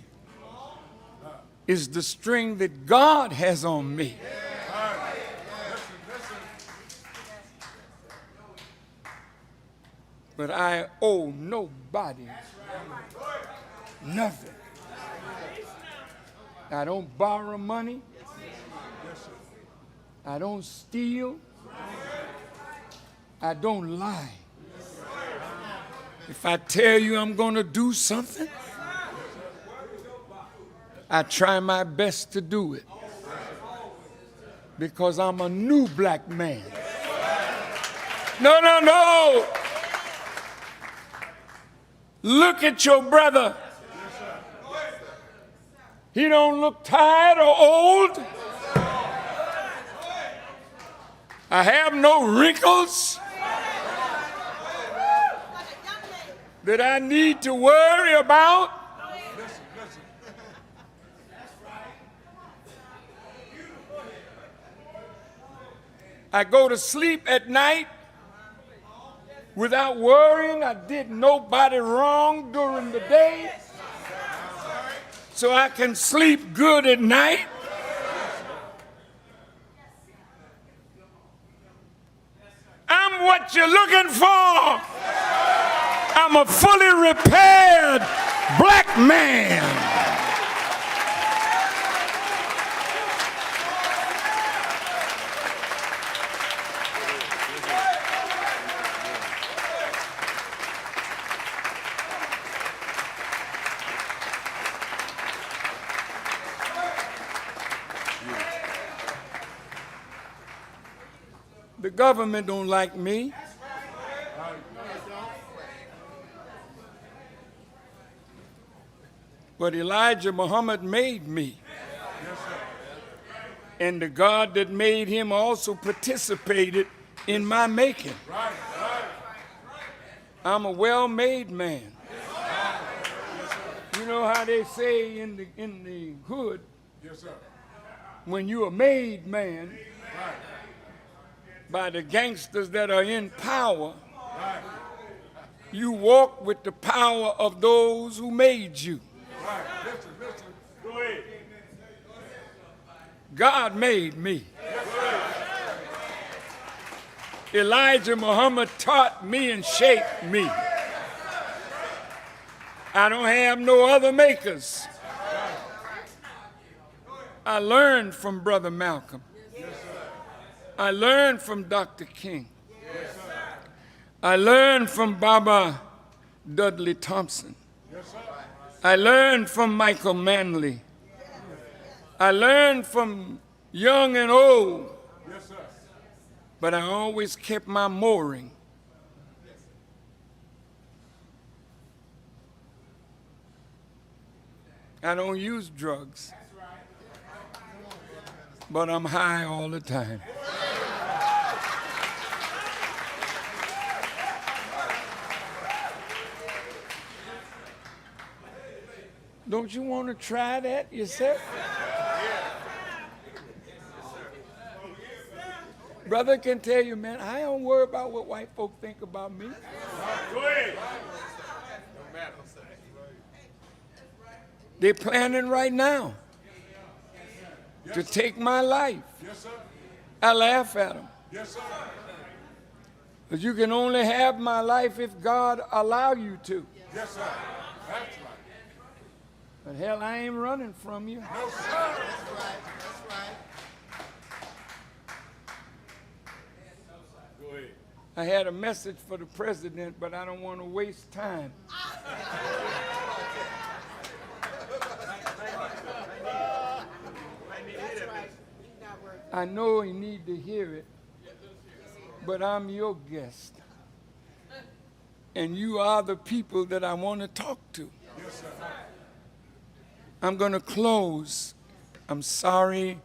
is the string that God has on me. But I owe nobody nothing. I don't borrow money. I don't steal. I don't lie. If I tell you I'm going to do something, I try my best to do it, because I'm a new black man. No. Look at your brother. He don't look tired or old. I have no wrinkles that I need to worry about. I go to sleep at night without worrying I did nobody wrong during the day, so I can sleep good at night. I'm what you're looking for. I'm a fully repaired black man. The government don't like me. But Elijah Muhammad made me. And the God that made him also participated in my making. I'm a well-made man. You know how they say in the hood, Yes, sir. when you're a made man, by the gangsters that are in power. You walk with the power of those who made you. Right. Listen, listen. Go ahead. God made me. Elijah Muhammad taught me and shaped me. I don't have no other makers. I learned from Brother Malcolm. I learned from Dr. King. I learned from Baba Dudley Thompson. I learned from Michael Manley. I learned from young and old. Yes, sir. But I always kept my mooring. I don't use drugs. But I'm high all the time. Don't you want to try that yourself? Brother can tell you, man, I don't worry about what white folk think about me. Go ahead. They're planning right now to take my life. Yes, sir. I laugh at them. Yes, sir. But you can only have my life if God allow you to. Yes, sir. That's right. But hell, I ain't running from you. No, sir. Go ahead. I had a message for the president, but I don't want to waste time. I know he need to hear it, but I'm your guest. And you are the people that I want to talk to. Yes, sir. I'm going to close. I'm sorry.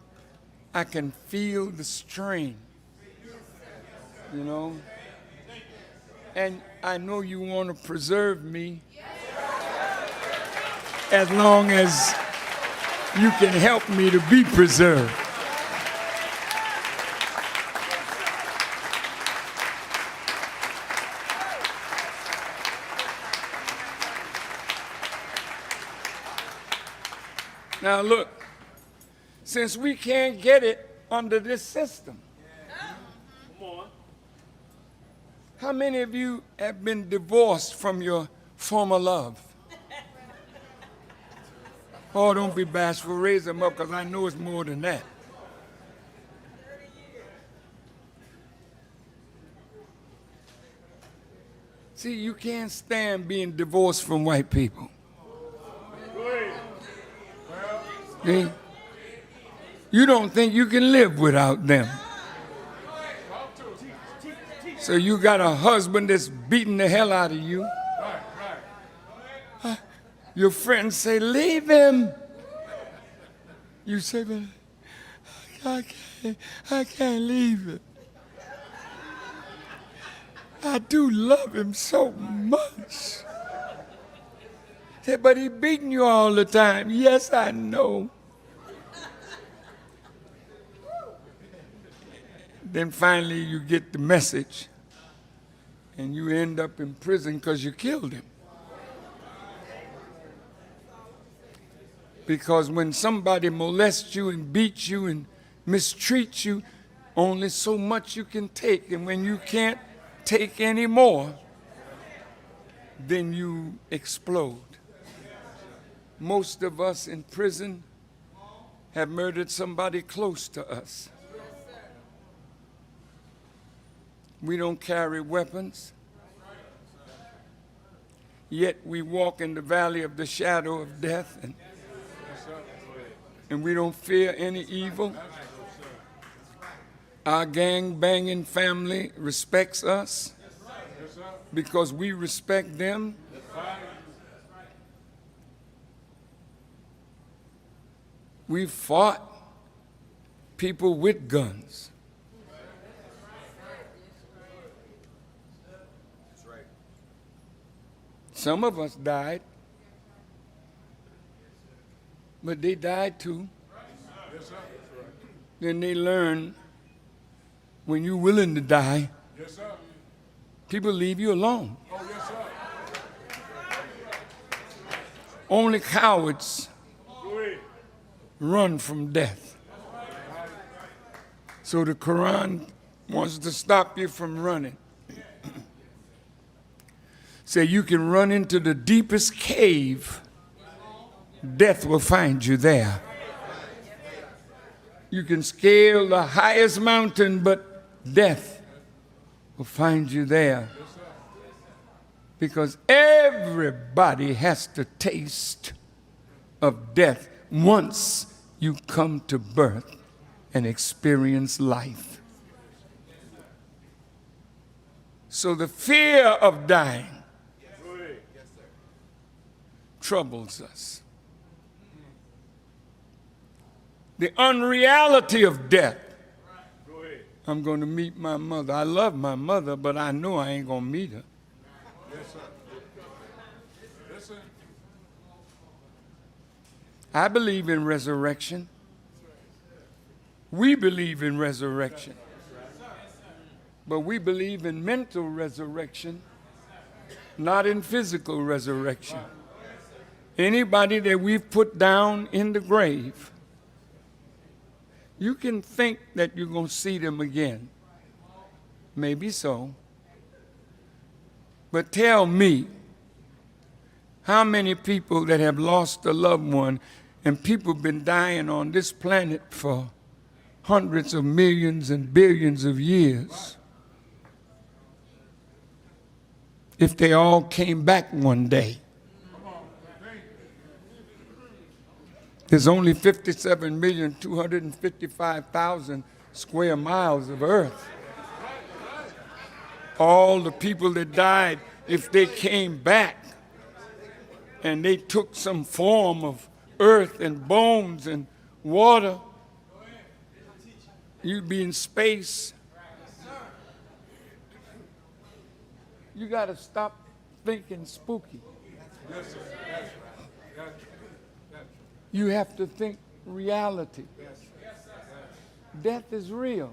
I can feel the strain, you know. And I know you want to preserve me as long as you can help me to be preserved. Now look, since we can't get it under this system, how many of you have been divorced from your former love? Oh, don't be bashful, raise them up, because I know it's more than that. See, you can't stand being divorced from white people. See? You don't think you can live without them. So you got a husband that's beating the hell out of you. Your friends say, leave him. You say, but I can't leave him. I do love him so much. Say, but he beating you all the time. Yes, I know. Then finally you get the message and you end up in prison because you killed him. Because when somebody molests you and beats you and mistreats you, only so much you can take. And when you can't take any more, then you explode. Most of us in prison have murdered somebody close to us. We don't carry weapons, yet we walk in the valley of the shadow of death, and we don't fear any evil. Our gang-banging family respects us because we respect them. We fought people with guns. Some of us died, but they died too. Then they learned when you're willing to die, Yes, sir. people leave you alone. Oh, yes, sir. Only cowards Go ahead. run from death. So the Quran wants to stop you from running. Say you can run into the deepest cave, death will find you there. You can scale the highest mountain, but death will find you there. Because everybody has to taste of death once you come to birth and experience life. So the fear of dying troubles us. The unreality of death. I'm going to meet my mother. I love my mother, but I know I ain't going to meet her. Yes, sir. Yes, sir. I believe in resurrection. We believe in resurrection. But we believe in mental resurrection, not in physical resurrection. Anybody that we've put down in the grave, you can think that you're going to see them again. Maybe so. But tell me, how many people that have lost a loved one, and people have been dying on this planet for hundreds of millions and billions of years, if they all came back one day? There's only 57,255,000 square miles of earth. All the people that died, if they came back and they took some form of earth and bones and water, you'd be in space. You got to stop thinking spooky. Yes, sir. That's right. You have to think reality. Death is real.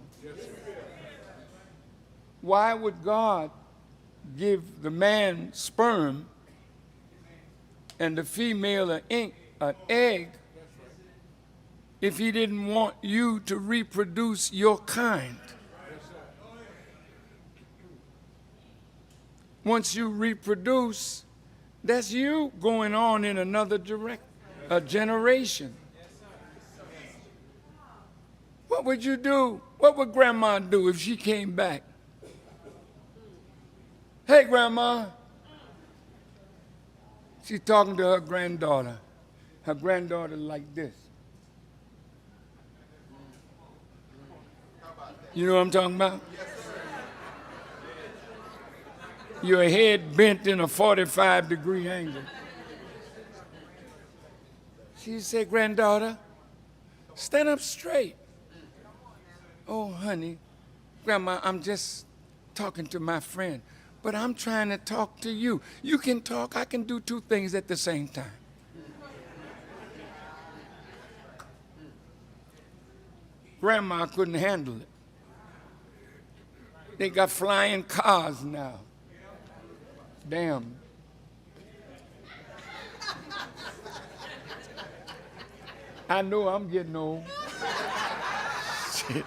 Why would God give the man sperm and the female an egg if he didn't want you to reproduce your kind? Once you reproduce, that's you going on in another a generation. What would you do? What would Grandma do if she came back? Hey, Grandma. She's talking to her granddaughter. Her granddaughter like this. You know what I'm talking about? Your head bent in a 45-degree angle. She said, granddaughter, stand up straight. Oh, honey, Grandma, I'm just talking to my friend, but I'm trying to talk to you. You can talk, I can do two things at the same time. Grandma couldn't handle it. They got flying cars now. Damn. I know I'm getting old. Shit.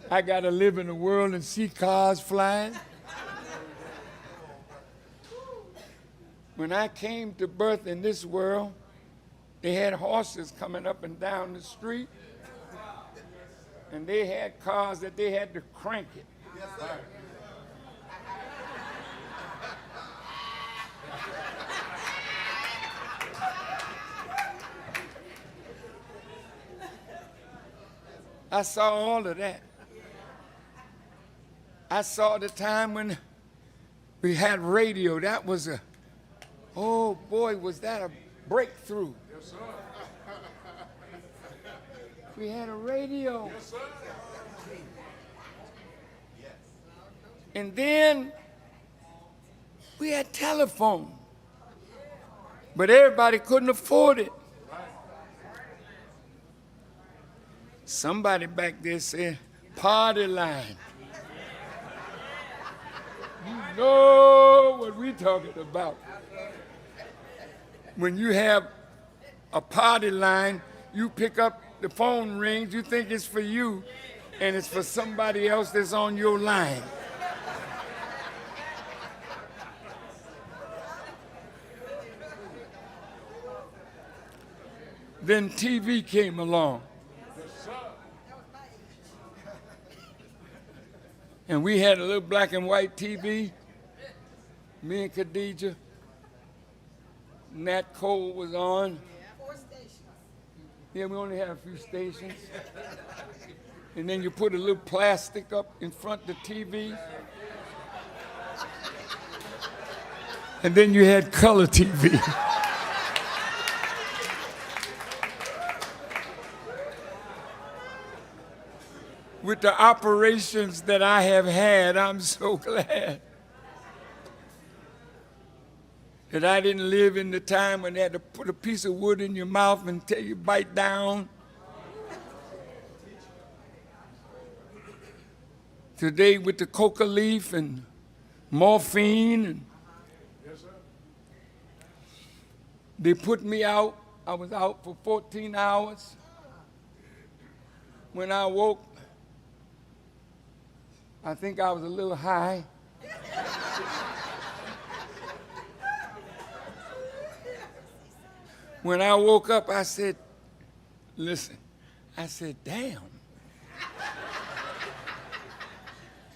I got to live in the world and see cars flying. When I came to birth in this world, they had horses coming up and down the street, and they had cars that they had to crank it. Yes, sir. I saw all of that. I saw the time when we had radio. That was oh boy, was that a breakthrough. Yes, sir. We had a radio. Yes, sir. And then we had telephone. But everybody couldn't afford it. Somebody back there said, party line. You know what we talking about. When you have a party line, you pick up, the phone rings, you think it's for you, and it's for somebody else that's on your line. Then TV came along. And we had a little black and white TV, me and Khadijah. Nat Cole was on. 4 stations. Yeah, we only had a few stations. And then you put a little plastic up in front of the TV. And then you had color TV. With the operations that I have had, I'm so glad that I didn't live in the time when they had to put a piece of wood in your mouth and tell you bite down. Today with the coca leaf and morphine, and they put me out. I was out for 14 hours. When I woke, I think I was a little high. When I woke up, I said, listen, I said, damn.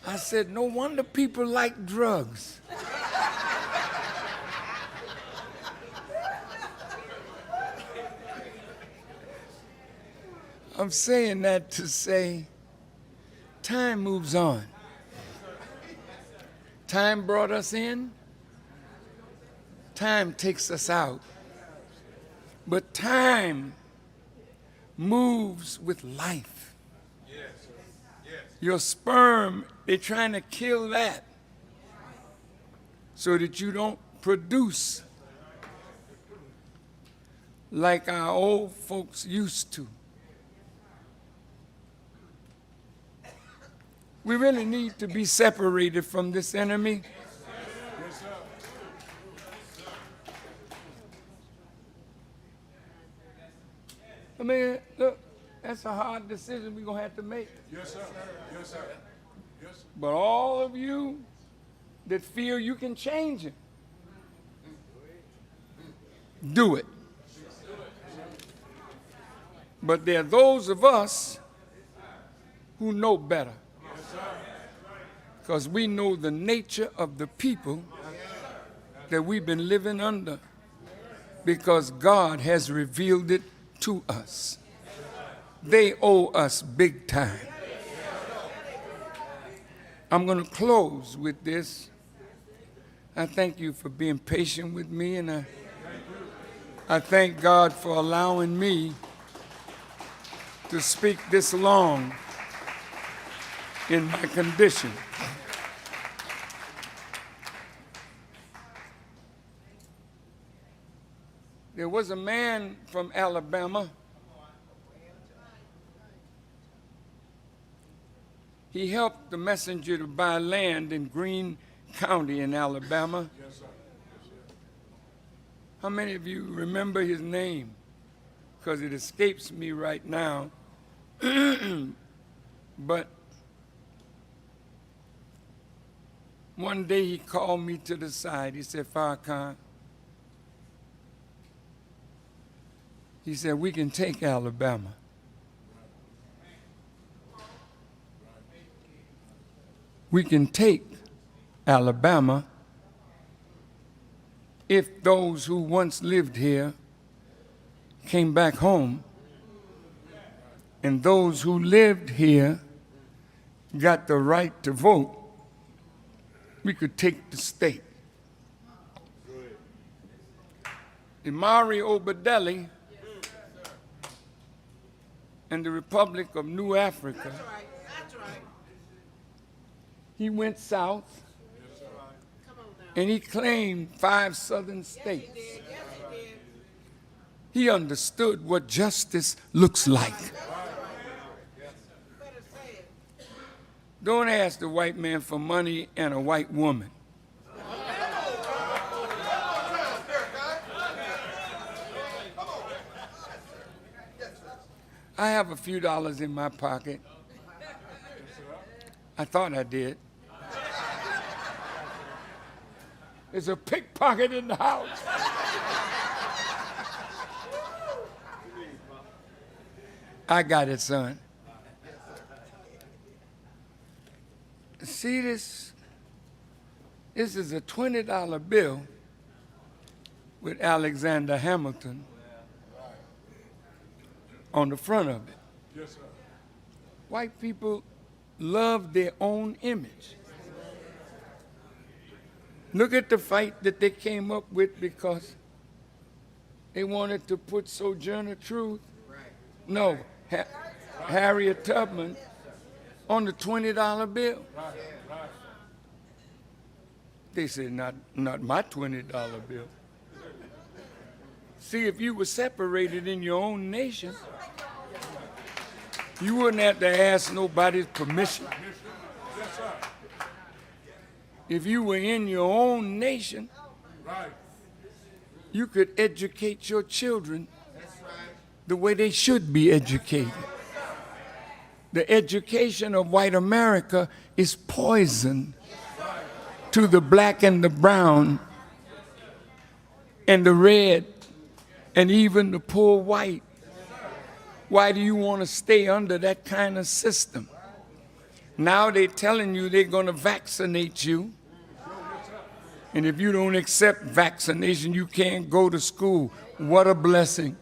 I said, no wonder people like drugs. I'm saying that to say, time moves on. Time brought us in. Time takes us out. But time moves with life. Your sperm, they're trying to kill that so that you don't produce like our old folks used to. We really need to be separated from this enemy. I mean, look, that's a hard decision we're going to have to make. Yes, sir. Yes, sir. Yes, sir. But all of you that feel you can change it, do it. But there are those of us who know better. Because we know the nature of the people that we've been living under. Because God has revealed it to us. They owe us big time. I'm going to close with this. I thank you for being patient with me, and I thank God for allowing me to speak this long in my condition. There was a man from Alabama. He helped the messenger to buy land in Greene County in Alabama. Yes, sir. How many of you remember his name? Because it escapes me right now. But one day he called me to the side. He said, Farrakhan, he said, we can take Alabama. We can take Alabama if those who once lived here came back home, and those who lived here got the right to vote, we could take the state. Imari Obadeli and the Republic of New Africa, That's right. That's right. he went south Come on now. and he claimed 5 southern states. Yes, he did. He understood what justice looks like. Don't ask the white man for money and a white woman. I have a few dollars in my pocket. I thought I did. There's a pickpocket in the house. I got it, son. See this? This is a $20 bill with Alexander Hamilton on the front of it. Yes, sir. White people love their own image. Look at the fight that they came up with because they wanted to put Sojourner Truth, no, Harriet Tubman on the $20 bill. They said, not my $20 bill. See, if you were separated in your own nation, you wouldn't have to ask nobody's permission. Yes, sir. If you were in your own nation, Right. you could educate your children the way they should be educated. The education of white America is poison to the black and the brown and the red and even the poor white. Why do you want to stay under that kind of system? Now they're telling you they're going to vaccinate you. And if you don't accept vaccination, you can't go to school. What a blessing.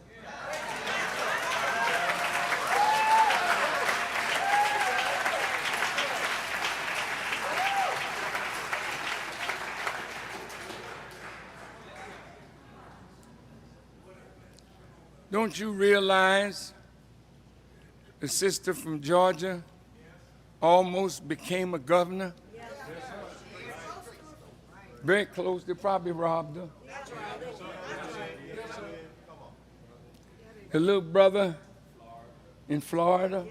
Don't you realize the sister from Georgia almost became a governor? Very close. They probably robbed her. Her little brother in Florida.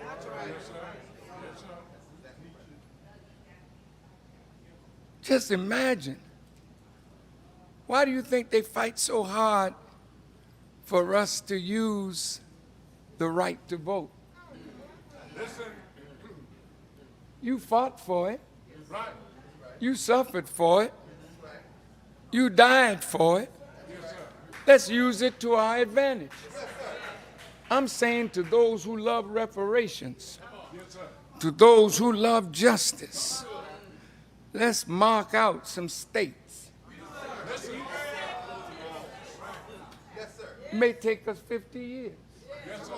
Just imagine. Why do you think they fight so hard for us to use the right to vote? Listen. You fought for it. Right. You suffered for it. You died for it. Yes, sir. Let's use it to our advantage. I'm saying to those who love reparations, Yes, sir. to those who love justice, let's mark out some states. It may take us 50 years. Yes, sir.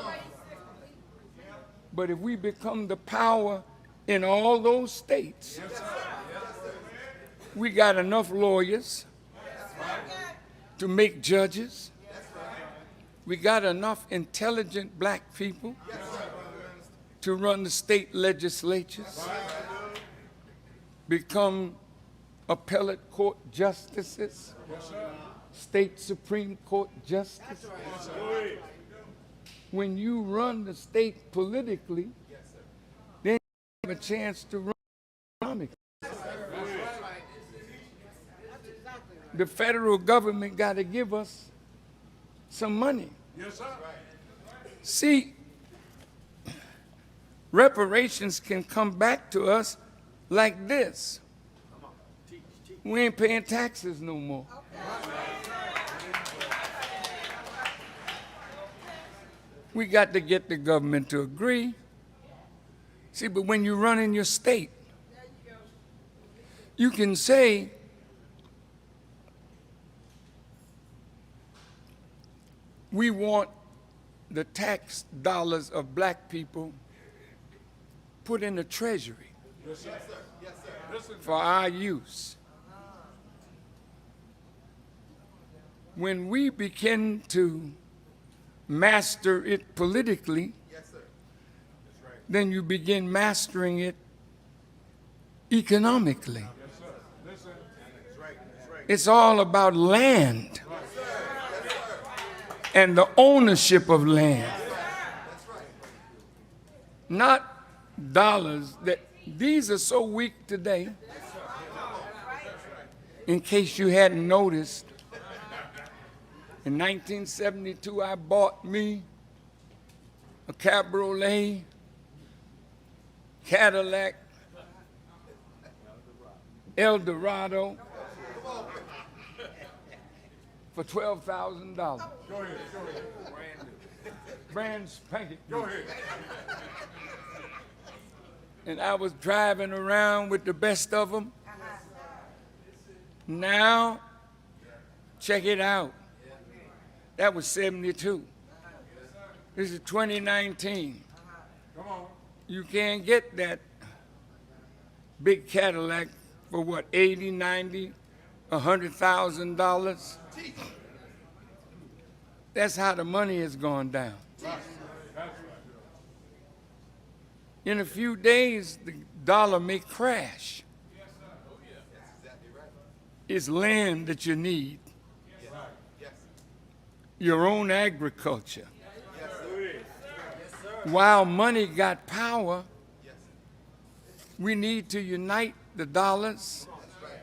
But if we become the power in all those states, Yes, sir. we got enough lawyers to make judges. We got enough intelligent black people to run the state legislatures, become appellate court justices, state Supreme Court justice. When you run the state politically, then you have a chance to run economically. The federal government got to give us some money. Yes, sir. See, reparations can come back to us like this. We ain't paying taxes no more. We got to get the government to agree. See, but when you run in your state, you can say, we want the tax dollars of black people put in the treasury for our use. When we begin to master it politically, then you begin mastering it economically. It's all about land and the ownership of land, not dollars that These are so weak today. In case you hadn't noticed, in 1972, I bought me a Cabriolet Cadillac Eldorado for $12,000. Go ahead, go ahead. Brand spanking. Go ahead. And I was driving around with the best of them. Now, check it out. That was 72. This is 2019. Come on. You can't get that big Cadillac for what, 80, 90, $100,000? That's how the money has gone down. In a few days, the dollar may crash. It's land that you need. Your own agriculture. While money got power, we need to unite the dollars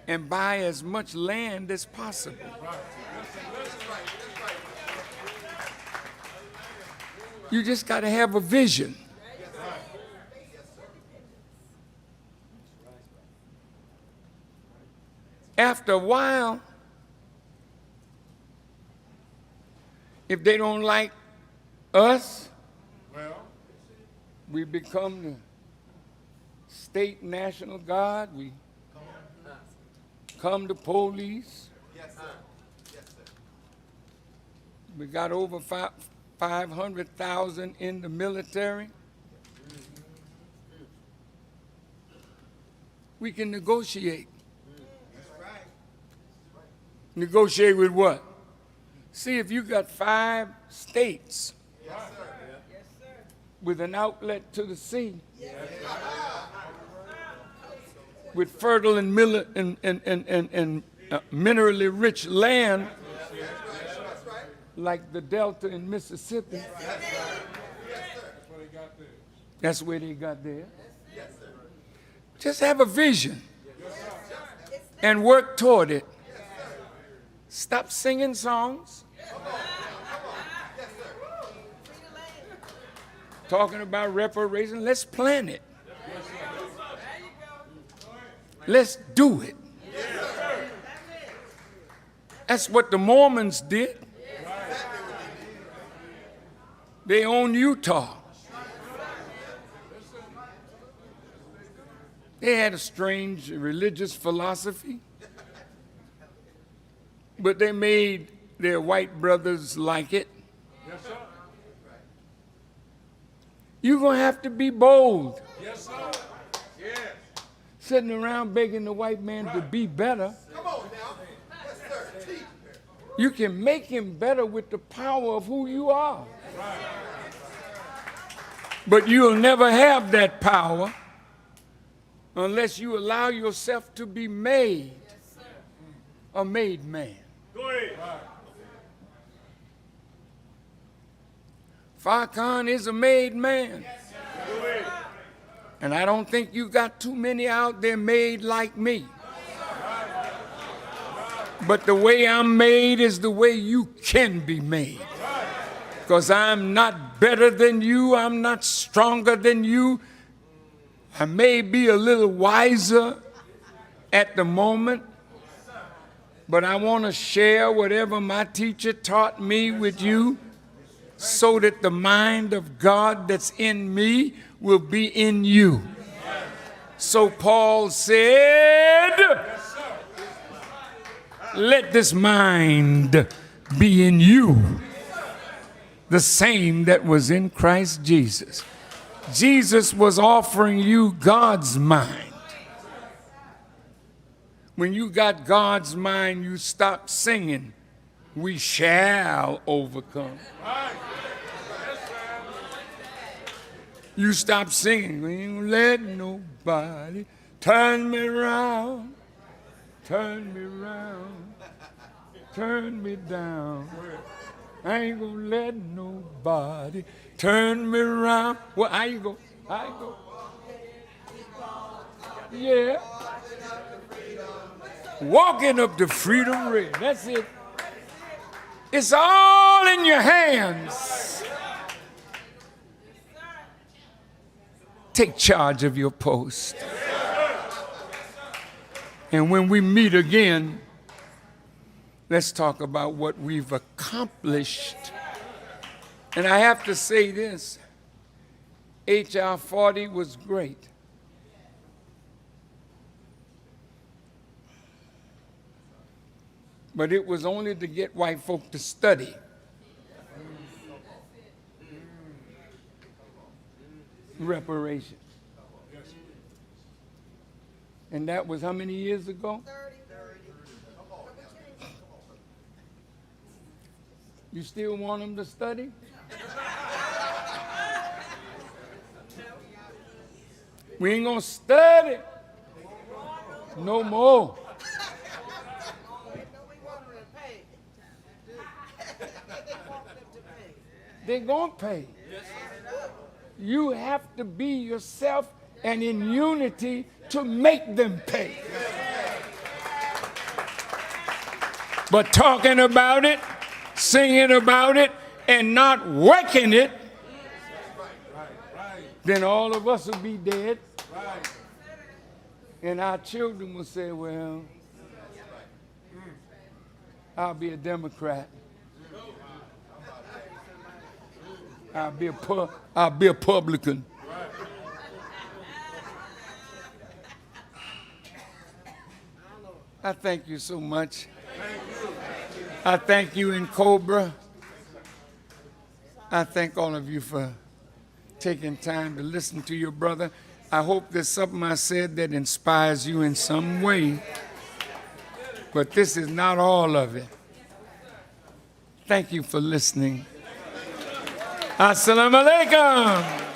and buy as much land as possible. You just got to have a vision. After a while, if they don't like us, Well, we become the state national guard. We come to police. Yes, sir. Yes, sir. We got over 500,000 in the military. We can negotiate. That's right. Negotiate with what? See, if you got 5 states Yes, sir. with an outlet to the sea, with fertile and minerally rich land, like the Delta in Mississippi, that's where they got there. Just have a vision and work toward it. Stop singing songs. Talking about reparations. Let's plan it. Let's do it. That's what the Mormons did. They own Utah. They had a strange religious philosophy, but they made their white brothers like it. yes, sir. You're going to have to be bold. Yes, sir. Yes. Sitting around begging the white man to be better. Come on now. Yes, sir. Teach. You can make him better with the power of who you are. But you'll never have that power unless you allow yourself to be made a made man. Go ahead. Farrakhan is a made man. Go ahead. And I don't think you got too many out there made like me. But the way I'm made is the way you can be made. Because I'm not better than you. I'm not stronger than you. I may be a little wiser at the moment, but I want to share whatever my teacher taught me with you so that the mind of God that's in me will be in you. So Paul said, let this mind be in you, the same that was in Christ Jesus. Jesus was offering you God's mind. When you got God's mind, you stop singing, we shall overcome. You stop singing, we ain't let nobody turn me around, turn me around, turn me down. I ain't gonna let nobody turn me around. Well, how you go? How you go? Yeah. Walking up the freedom ring. That's it. It's all in your hands. Take charge of your post. And when we meet again, let's talk about what we've accomplished. And I have to say this, H.R. 40 was great. But it was only to get white folk to study. Reparations. And that was how many years ago? 30. You still want them to study? We ain't gonna study no more. They're gonna pay. You have to be yourself and in unity to make them pay. But talking about it, singing about it, and not working it, then all of us will be dead. And our children will say, well, I'll be a Democrat. I'll be a publican. I thank you so much. I thank you in Cobra. I thank all of you for taking time to listen to your brother. I hope there's something I said that inspires you in some way. But this is not all of it. Thank you for listening. Assalamu alaikum.